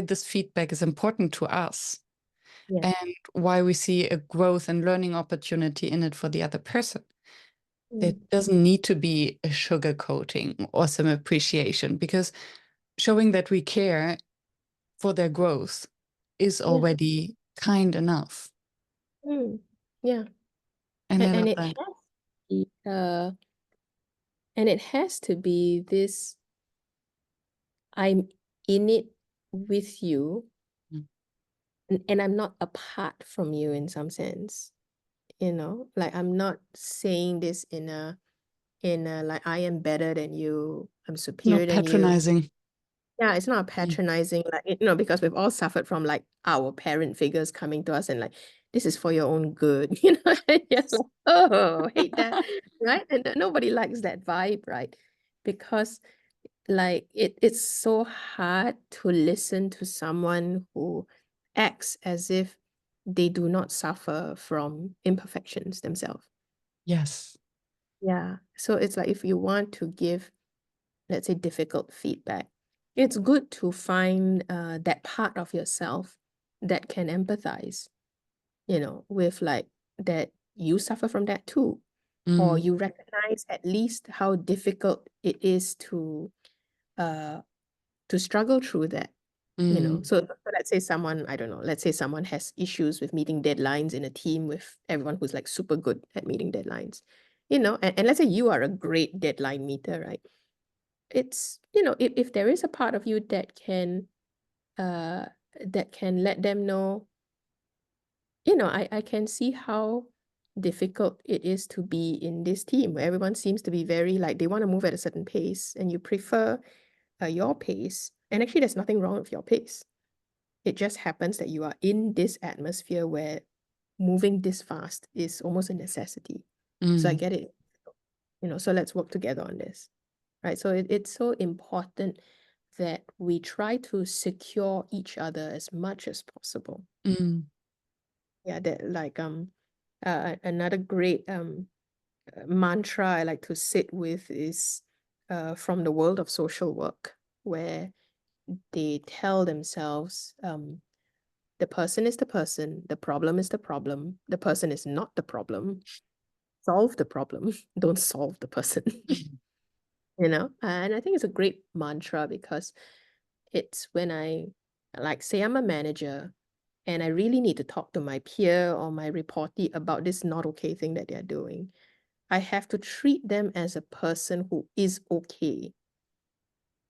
this feedback is important to us Yeah. and why we see a growth and learning opportunity in it for the other person. There Mm. doesn't need to be a sugarcoating or some appreciation because showing that we care for their growth is Yeah. already kind enough. Mm. Yeah. And I And love it that. has be, and it has to be this, I'm in it with you Mm. and I'm not apart from you in some sense, like I'm not saying this in a like I am better than you, I'm superior Not than you. patronizing. Yeah, it's not Mm. patronizing, like, because we've all suffered from like our parent figures coming to us and like, this is for your own good, and you're like, oh, hate that, right? And nobody likes that vibe, right? Because like it's so hard to listen to someone who acts as if they do not suffer from imperfections themselves. Yes. Yeah. So it's like if you want to give, let's say, difficult feedback, it's good to find that part of yourself that can empathize, with like that you suffer from that too, or Mm, you recognize at least how difficult it is uh to struggle through that. mm, So let's say someone, I don't know, let's say someone has issues with meeting deadlines in a team with everyone who's like super good at meeting deadlines, and let's say you are a great deadline meter, right? It's, if there is a part of you that can uh that can let them know, you know, I can see how difficult it is to be in this team where everyone seems to be very like they want to move at a certain pace and you prefer your pace. And actually, there's nothing wrong with your pace. It just happens that you are in this atmosphere where moving this fast is almost a necessity. So I get it, you know, so let's work together on this, right? So it's so important that we try to secure each other as much as possible. Yeah, that like another great mantra I like to sit with is from the world of social work, where they tell themselves the person is the person, the problem is the problem, the person is not the problem. Solve the problem, don't solve the person. You know, and I think it's a great mantra because it's when I, like, say I'm a manager and I really need to talk to my peer or my reportee about this not okay thing that they're doing. I have to treat them as a person who is okay,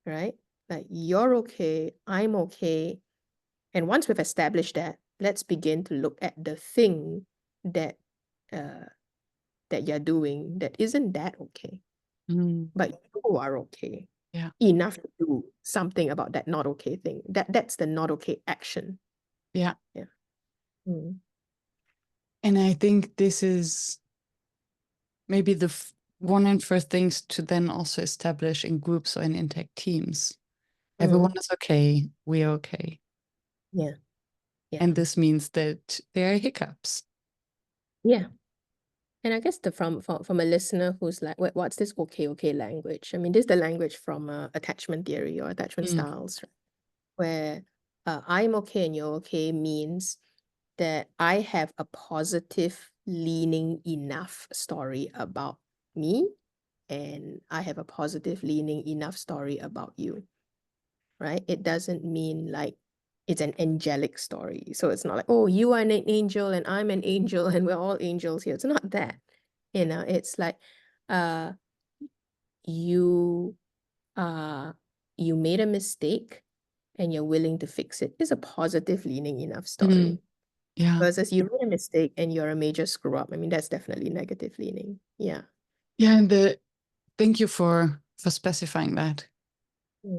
right? Like, you're okay, I'm okay. And once we've established that, let's begin to look at the thing that uh, that you're doing that isn't that okay, but you are okay Yeah. enough to do something about that not okay thing. That's the not okay action. Yeah. Yeah. Mm. And I think this is maybe the one and first things to then also establish in groups or in intact teams. Everyone is okay. We are okay. Yeah. Yeah. And this means that there are hiccups. Yeah. And I guess from a listener who's like, what's this okay language? I mean, this is the language from attachment theory or attachment styles, right? Where I'm okay and you're okay means that I have a positive leaning enough story about me, and I have a positive leaning enough story about you, right? It doesn't mean like it's an angelic story. So it's not like, oh, you are an angel and I'm an angel and we're all angels here. It's not that. You know, it's like uh you you made a mistake and you're willing to fix it is a positive leaning enough story. Yeah. Versus you made a mistake and you're a major screw up. I mean, that's definitely negative leaning. Yeah. Yeah. And thank you for specifying that.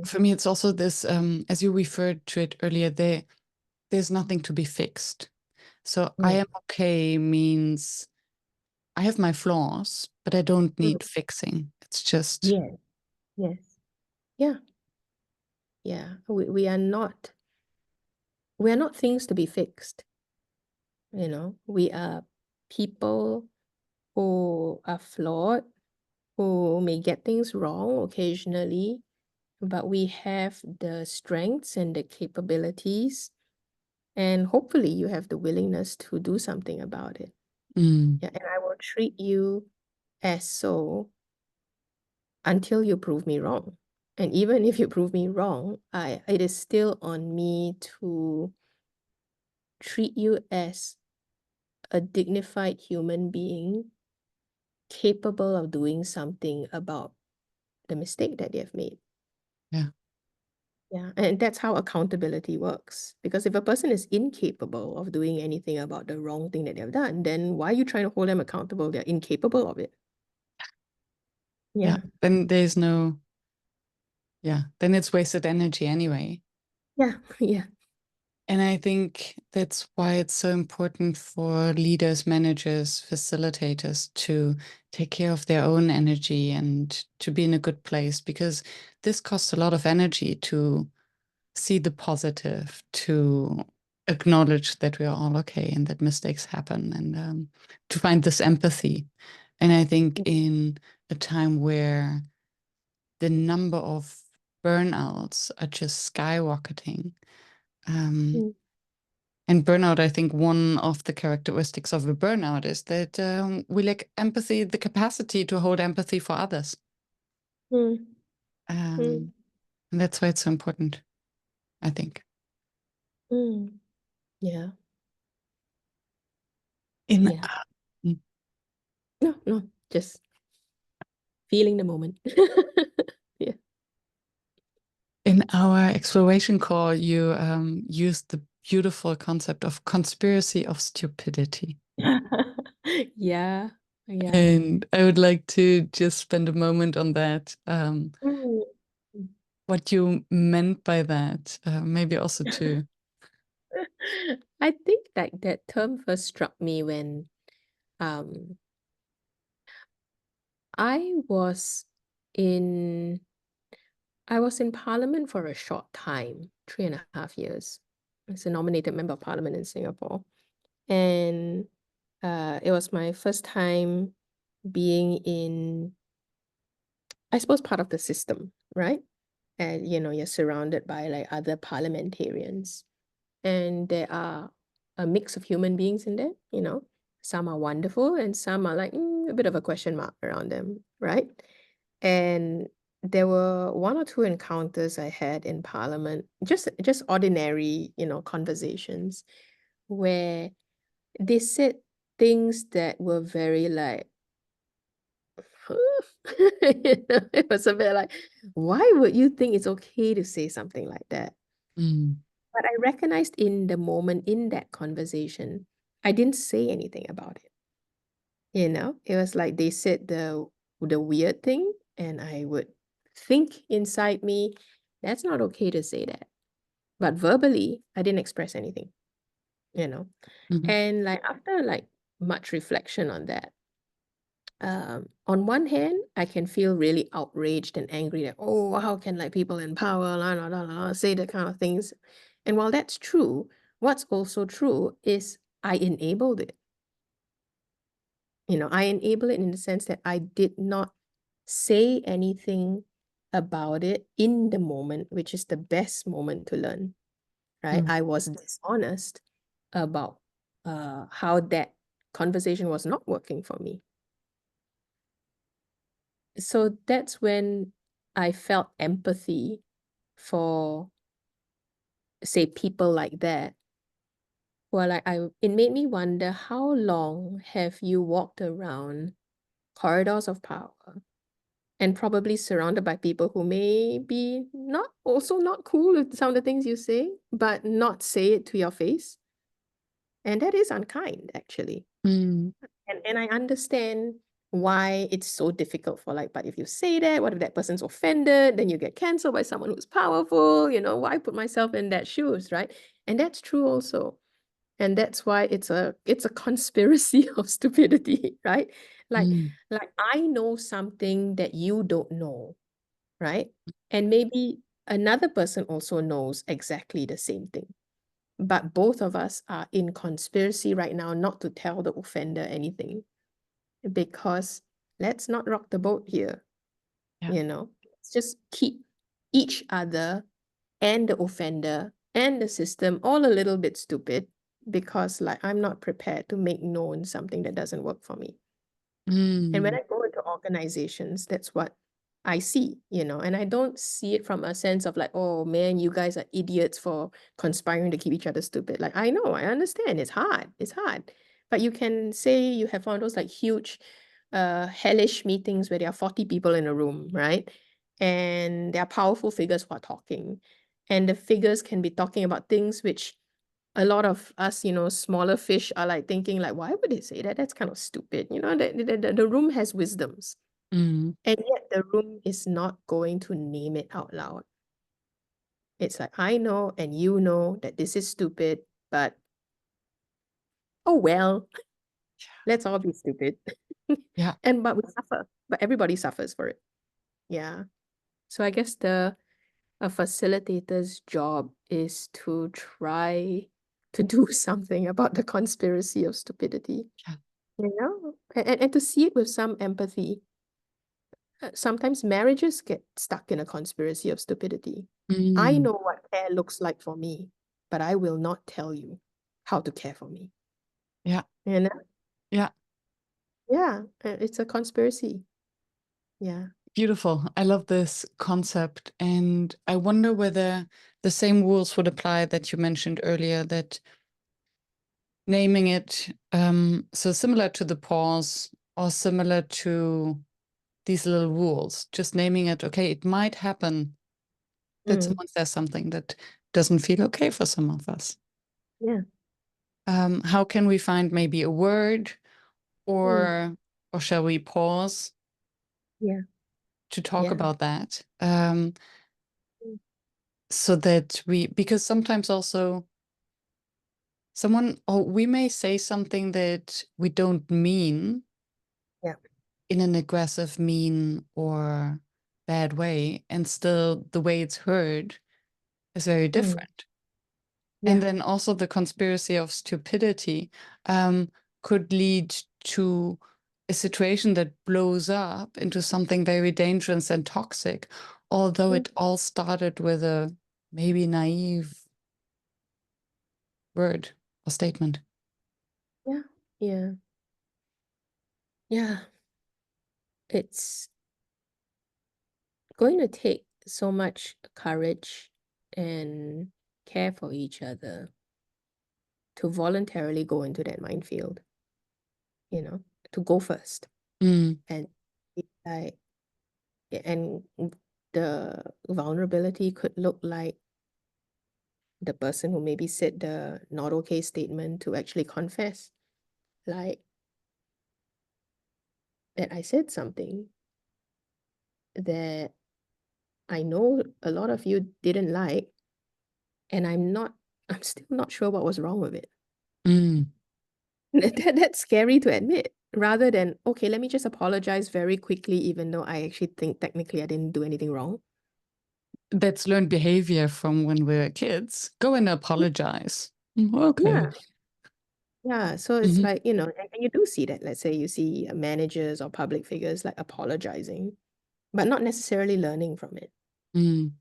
For me, it's also this, as you referred to it earlier, there's nothing to be fixed. So I am okay means I have my flaws, but I don't need fixing. It's just, Yeah. Yes. Yeah. Yeah. We are not things to be fixed. You know, we are people who are flawed, who may get things wrong occasionally, but we have the strengths and the capabilities, and hopefully you have the willingness to do something about it. Yeah, and I will treat you as so until you prove me wrong. And even if you prove me wrong, it is still on me to treat you as a dignified human being capable of doing something about the mistake that they have made. yeah. Yeah, and that's how accountability works. Because if a person is incapable of doing anything about the wrong thing that they've done, then why are you trying to hold them accountable? They're incapable of it. Yeah. Yeah. Then there's no, yeah, then it's wasted energy anyway. Yeah. Yeah. And I think that's why it's so important for leaders, managers, facilitators to take care of their own energy and to be in a good place, because this costs a lot of energy to see the positive, to acknowledge that we are all okay and that mistakes happen, and to find this empathy. And I think in a time where the number of burnouts are just skyrocketing, Mm. and burnout, I think one of the characteristics of a burnout is that we lack empathy, the capacity to hold empathy for others. Mm. Mm. And that's why it's so important, I think. Mm. Yeah. In Yeah. No, no, just feeling the moment. Yeah. in our exploration call, you used the beautiful concept of conspiracy of stupidity. Yeah, yeah. And I would like to just spend a moment on that. Mm. What you meant by that, maybe also to. I think like that term first struck me when um I was in I was in Parliament for a short time, 3.5 years, as a nominated member of Parliament in Singapore. And it was my first time being in, I suppose, part of the system, right? And you're surrounded by like other parliamentarians, and there are a mix of human beings in there. Some are wonderful and some are like a bit of a question mark around them, right? And there were one or two encounters I had in Parliament, just ordinary, conversations where they said things that were very like, it was a bit like, why would you think it's okay to say something like that? Mm, But I recognized in the moment in that conversation, I didn't say anything about it. It was like they said the weird thing, and I would think inside me, that's not okay to say that. But verbally, I didn't express anything, you know. mhm, And like after like much reflection on that, on one hand, I can feel really outraged and angry that, oh, how can like people in power say that kind of things? And while that's true, what's also true is I enabled it. I enable it in the sense that I did not say anything about it in the moment, which is the best moment to learn, right? mm, I was dishonest about how that conversation was not working for me. So that's when I felt empathy for, say, people like that. Well, it made me wonder, how long have you walked around corridors of power and probably surrounded by people who may be not cool with some of the things you say, but not say it to your face. And that is unkind, actually. mm, And I understand why it's so difficult for like, but if you say that, what if that person's offended? Then you get canceled by someone who's powerful. Why put myself in that shoes, right? And that's true also. And that's why it's a conspiracy of stupidity, right? Like mm, like I know something that you don't know, right? And maybe another person also knows exactly the same thing. But both of us are in conspiracy right now not to tell the offender anything, because let's not rock the boat here, yeah. Let's just keep each other and the offender and the system all a little bit stupid, because like I'm not prepared to make known something that doesn't work for me. And when Mm, I go into organizations, that's what I see, and I don't see it from a sense of like, oh man, you guys are idiots for conspiring to keep each other stupid. Like, I know, I understand, it's hard, But you can say you have one of those like huge, hellish meetings where there are 40 people in a room, right? And there are powerful figures who are talking. And the figures can be talking about things which a lot of us, smaller fish are like thinking like, why would they say that? That's kind of stupid. The room has wisdoms, mm, and yet the room is not going to name it out loud. It's like, I know and you know that this is stupid, but oh well, let's all be stupid. yeah. But we suffer, but everybody suffers for it. Yeah. So I guess a facilitator's job is to try to do something about the conspiracy of stupidity. Yeah. And to see it with some empathy. Sometimes marriages get stuck in a conspiracy of stupidity. I Mm, know what care looks like for me, but I will not tell you how to care for me. yeah. You know? Yeah. Yeah, it's a conspiracy. Yeah. Beautiful. I love this concept. And I wonder whether the same rules would apply that you mentioned earlier, that naming it, so similar to the pause or similar to these little rules, just naming it, okay, it might happen that someone says something that doesn't feel okay for some of us. Yeah. How can we find maybe a word, Mm. or shall we pause Yeah. to talk Yeah. about that? Mm. So that because sometimes also we may say something that we don't mean Yeah. in an aggressive, mean, or bad way, and still the way it's heard is very Mm. different. And Yeah. then also the conspiracy of stupidity could lead to a situation that blows up into something very dangerous and toxic, although Mm. it all started with a maybe naive word or statement. Yeah. Yeah. Yeah. It's going to take so much courage and care for each other to voluntarily go into that minefield, to go first. Mm, And it's like, and the vulnerability could look like the person who maybe said the not okay statement to actually confess, like that I said something that I know a lot of you didn't like, and I'm still not sure what was wrong with it. mm. That's scary to admit, rather than, okay, let me just apologize very quickly, even though I actually think technically I didn't do anything wrong. That's learned behavior from when we were kids. Go and apologize. Okay. Yeah. Yeah. So it's Hmm. like, and you do see that. Let's say you see managers or public figures like apologizing, but not necessarily learning from it. Mm,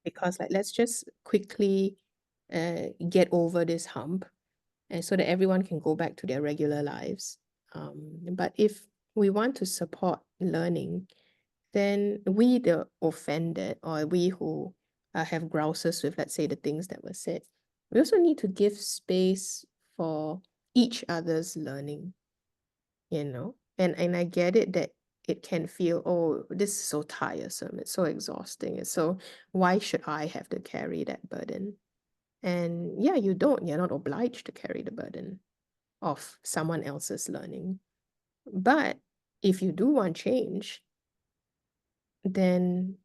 Because like let's just quickly get over this hump, and so that everyone can go back to their regular lives. But if we want to support learning, then we, the offended, or we who have grouses with, let's say, the things that were said, we also need to give space for each other's learning, And I get it that it can feel, oh, this is so tiresome, it's so exhausting, why should I have to carry that burden? And yeah, you're not obliged to carry the burden of someone else's learning. But if you do want change, then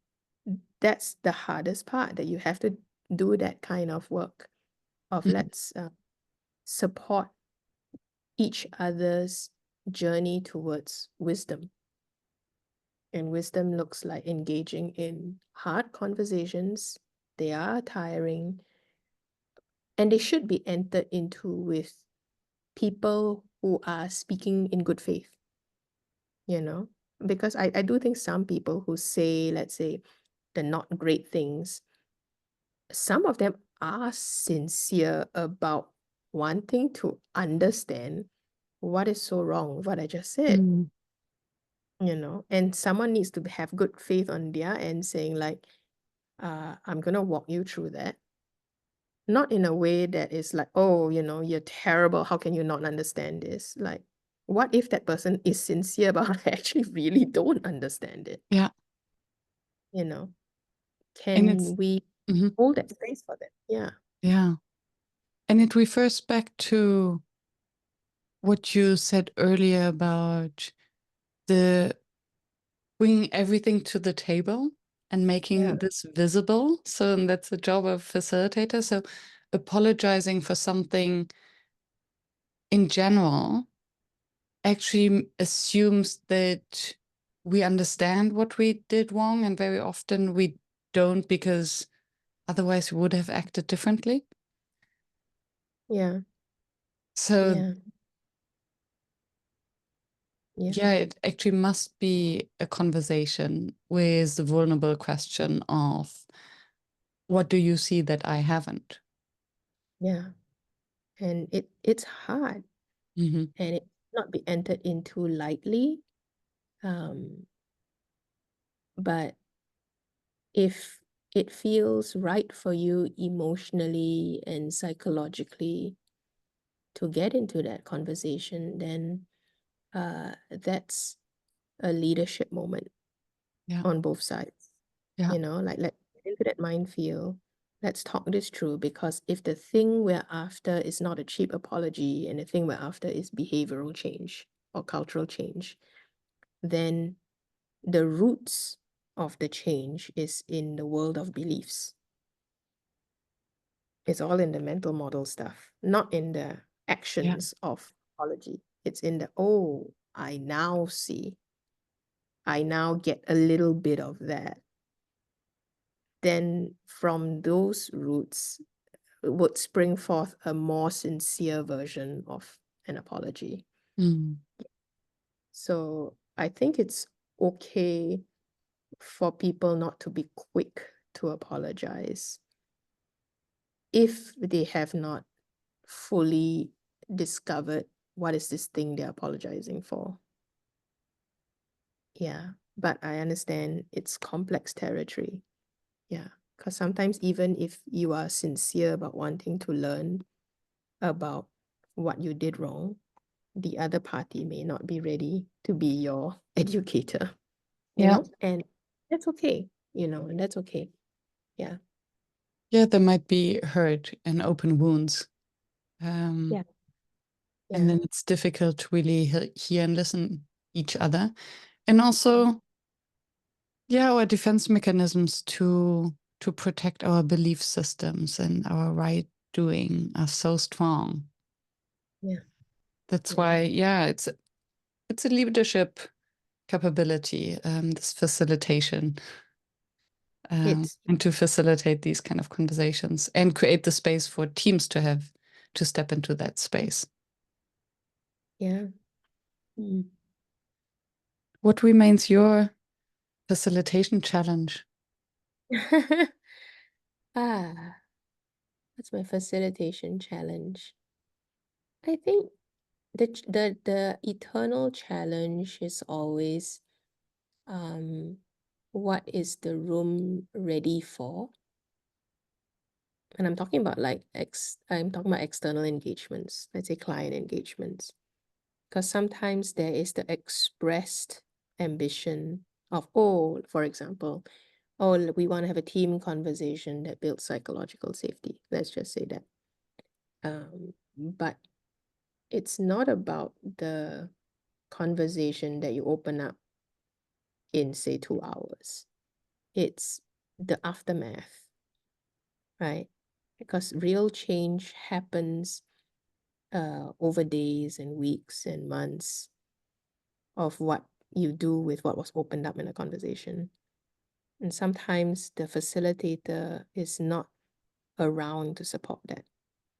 that's the hardest part, that you have to do that kind of work of mm, let's support each other's journey towards wisdom. And wisdom looks like engaging in hard conversations. They are tiring, and they should be entered into with people who are speaking in good faith, you know? Because I do think some people who say, let's say, the not great things, some of them are sincere about wanting to understand what is so wrong with what I just said, mm. And someone needs to have good faith on their end, saying like, I'm gonna walk you through that. Not in a way that is like, oh, you're terrible. How can you not understand this? Like, what if that person is sincere but I actually really don't understand it? Yeah. You know, And it's, can we mhm, hold that space for them? Yeah. yeah. And it refers back to what you said earlier about the bringing everything to the table and Yeah. making this visible. So that's the job of facilitator. So apologizing for something in general actually assumes that we understand what we did wrong, and very often we don't, because otherwise we would have acted differently. Yeah. So Yeah. Yeah. yeah, it actually must be a conversation with the vulnerable question of, what do you see that I haven't? Yeah. And it's hard, Hmm. and it not be entered into lightly. Um, but if it feels right for you emotionally and psychologically to get into that conversation, then that's a leadership moment Yeah, on both sides. yeah, Like into that minefield. Let's talk this through, because if the thing we're after is not a cheap apology and the thing we're after is behavioral change or cultural change, then the roots of the change is in the world of beliefs. It's all in the mental model stuff, not in the actions of apology. It's in the, oh, I now see. I now get a little bit of that. Then from those roots would spring forth a more sincere version of an apology. Mm. So I think it's okay for people not to be quick to apologize if they have not fully discovered what is this thing they're apologizing for. Yeah, but I understand it's complex territory. Yeah, because sometimes even if you are sincere about wanting to learn about what you did wrong, the other party may not be ready to be your educator, you know, and that's okay, and that's okay. Yeah. Yeah, there might be hurt and open wounds. Yeah. And then it's difficult to really hear and listen each other. And also, our defense mechanisms to protect our belief systems and our right doing are so strong. Yeah. That's why, it's a leadership capability, this facilitation, It's and to facilitate these kind of conversations and create the space for teams to step into that space. yeah. What remains your facilitation challenge? Ah, that's my facilitation challenge. I think the eternal challenge is always what is the room ready for? And I'm talking about external engagements, let's say client engagements. Because sometimes there is the expressed ambition of, oh, for example, oh, we want to have a team conversation that builds psychological safety. Let's just say that. But it's not about the conversation that you open up in, say, 2 hours. It's the aftermath, right? Because real change happens over days and weeks and months of what you do with what was opened up in a conversation. And sometimes the facilitator is not around to support that.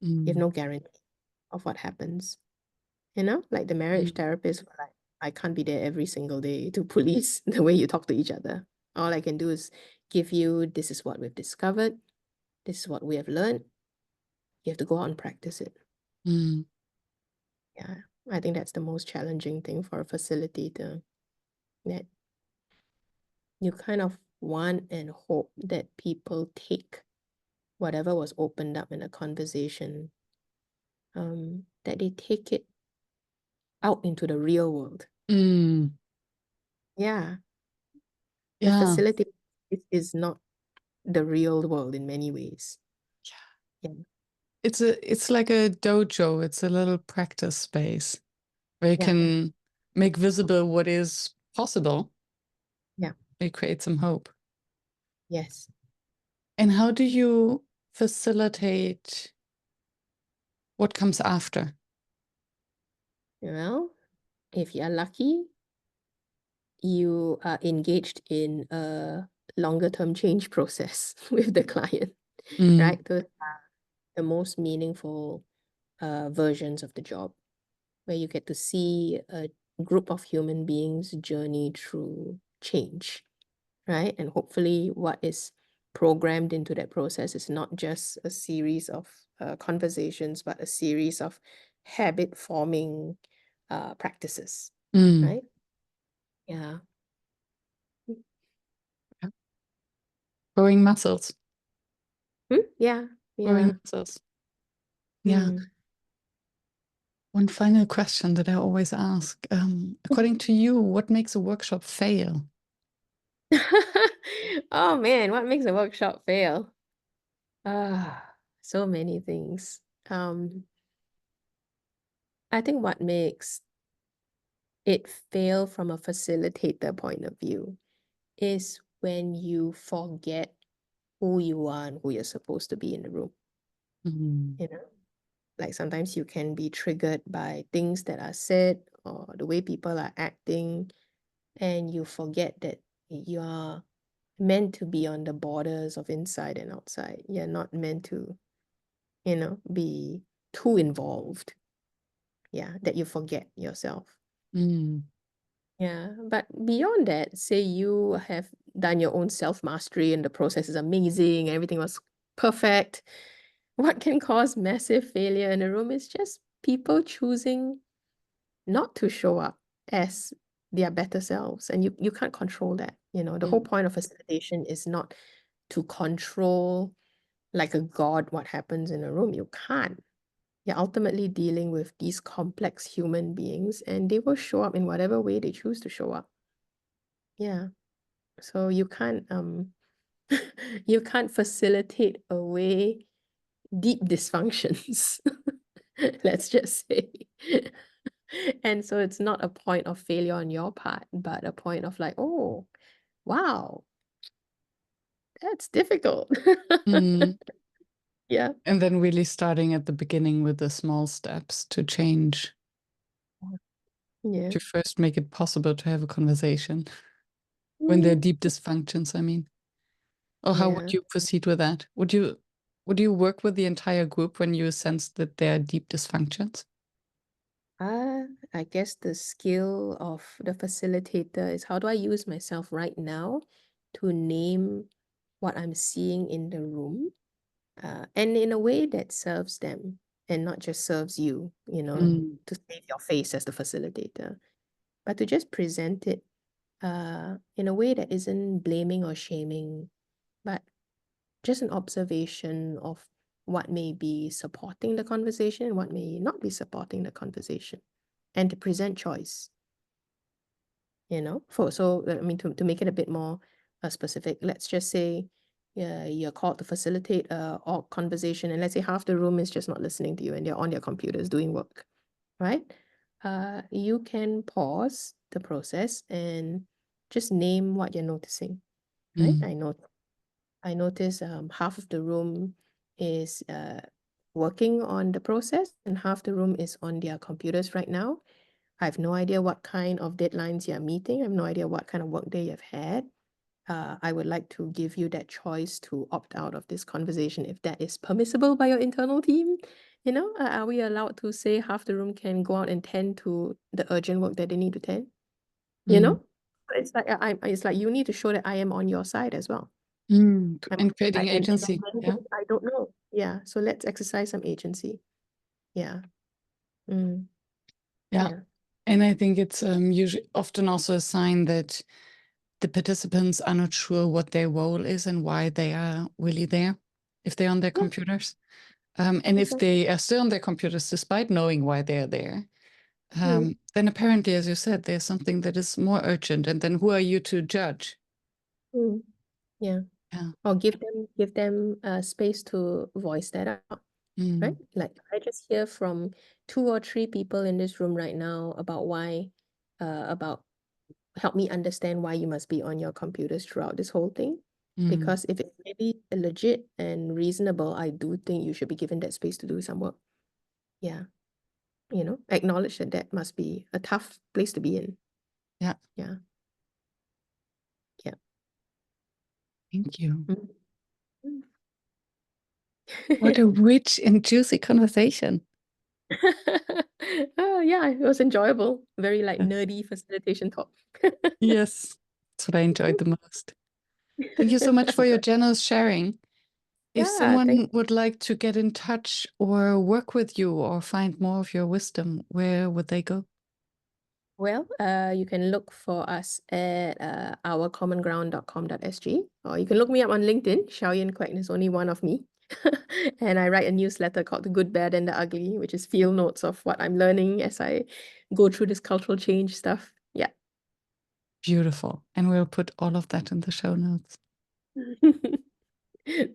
You have no guarantee of what happens. Like the marriage therapist, like, I can't be there every single day to police the way you talk to each other. All I can do is give you, this is what we've discovered, this is what we have learned. You have to go out and practice it. Yeah, I think that's the most challenging thing for a facilitator, that you kind of want and hope that people take whatever was opened up in a conversation, that they take it out into the real world. Yeah. The facility is not the real world in many ways. Yeah. It's like a dojo. It's a little practice space where you can make visible what is possible. Yeah. It creates some hope. Yes. And how do you facilitate what comes after? Well, if you're lucky, you are engaged in a longer term change process with the client, right? Those are the most meaningful versions of the job, where you get to see a group of human beings journey through change, right? And hopefully what is programmed into that process is not just a series of conversations, but a series of habit forming practices, right? Yeah. Growing muscles. Yeah. Growing Yeah. muscles. Yeah. One final question that I always ask. According to you, what makes a workshop fail? Oh man, what makes a workshop fail? So many things. I think what makes it fail from a facilitator point of view is when you forget who you are and who you're supposed to be in the room. Mm. You know, like sometimes you can be triggered by things that are said or the way people are acting, and you forget that you're meant to be on the borders of inside and outside. You're not meant to, be too involved. Yeah, that you forget yourself. Mm. Yeah, but beyond that, say you have done your own self-mastery and the process is amazing, everything was perfect. What can cause massive failure in a room is just people choosing not to show up as their better selves. And you can't control that. The whole Mm. point of facilitation is not to control like a god what happens in a room. You can't. You're ultimately dealing with these complex human beings, and they will show up in whatever way they choose to show up. Yeah. So you can't you can't facilitate away deep dysfunctions. Let's just say. And so it's not a point of failure on your part, but a point of like, oh, wow, that's difficult. Mm. Yeah. And then really starting at the beginning with the small steps to change, Yeah. to first make it possible to have a conversation when there are Mm, deep dysfunctions, I mean. Or how would yeah. you proceed with that? Would you work with the entire group when you sense that there are deep dysfunctions? I guess the skill of the facilitator is how do I use myself right now to name what I'm seeing in the room, and in a way that serves them and not just serves you, Mm. to save your face as the facilitator, but to just present it in a way that isn't blaming or shaming, but just an observation of what may be supporting the conversation and what may not be supporting the conversation, and to present choice, I mean, to make it a bit more specific, let's just say you're called to facilitate a org conversation, and let's say half the room is just not listening to you and they're on their computers doing work, right? You can pause the process and just name what you're noticing, right? Mm. I notice half of the room is working on the process and half the room is on their computers right now. I have no idea what kind of deadlines you're meeting. I have no idea what kind of workday you've had. I would like to give you that choice to opt out of this conversation if that is permissible by your internal team. Are we allowed to say half the room can go out and tend to the urgent work that they need to tend? You Mm. know? It's like you need to show that I am on your side as well. Mm. I'm, And I, creating and agency. many Yeah. things I don't know. Yeah. So let's exercise some agency. Yeah. Mm, Yeah. yeah. And I think it's usually often also a sign that the participants are not sure what their role is and why they are really there if they're on their Yeah. computers. And if Exactly. they are still on their computers despite knowing why they're there, Mm, then apparently, as you said, there's something that is more urgent. And then who are you to judge? mm, yeah. Yeah. Or give them space to voice that out, right? Mm. Like I just hear from 2 or 3 people in this room right now about about help me understand why you must be on your computers throughout this whole thing. Mm. Because if it's really legit and reasonable, I do think you should be given that space to do some work. Yeah. Acknowledge that that must be a tough place to be in. Yeah. Yeah. Yeah. Thank you. Mm. Mm. What a rich and juicy conversation. Yeah, it was enjoyable. Very like Yes. nerdy facilitation talk. Yes. That's what I enjoyed the most. Thank you so much for your generous sharing. If Yeah, someone would like to get in touch or work with you or find more of your wisdom, where would they go? well, you can look for us at ourcommonground.com.sg, or you can look me up on LinkedIn. Shiao-yin Kuik is only one of me. And I write a newsletter called The Good, Bad, and the Ugly, which is field notes of what I'm learning as I go through this cultural change stuff. Yeah. Beautiful. And we'll put all of that in the show notes.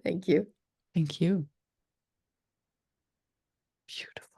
Thank you. Thank you. Beautiful.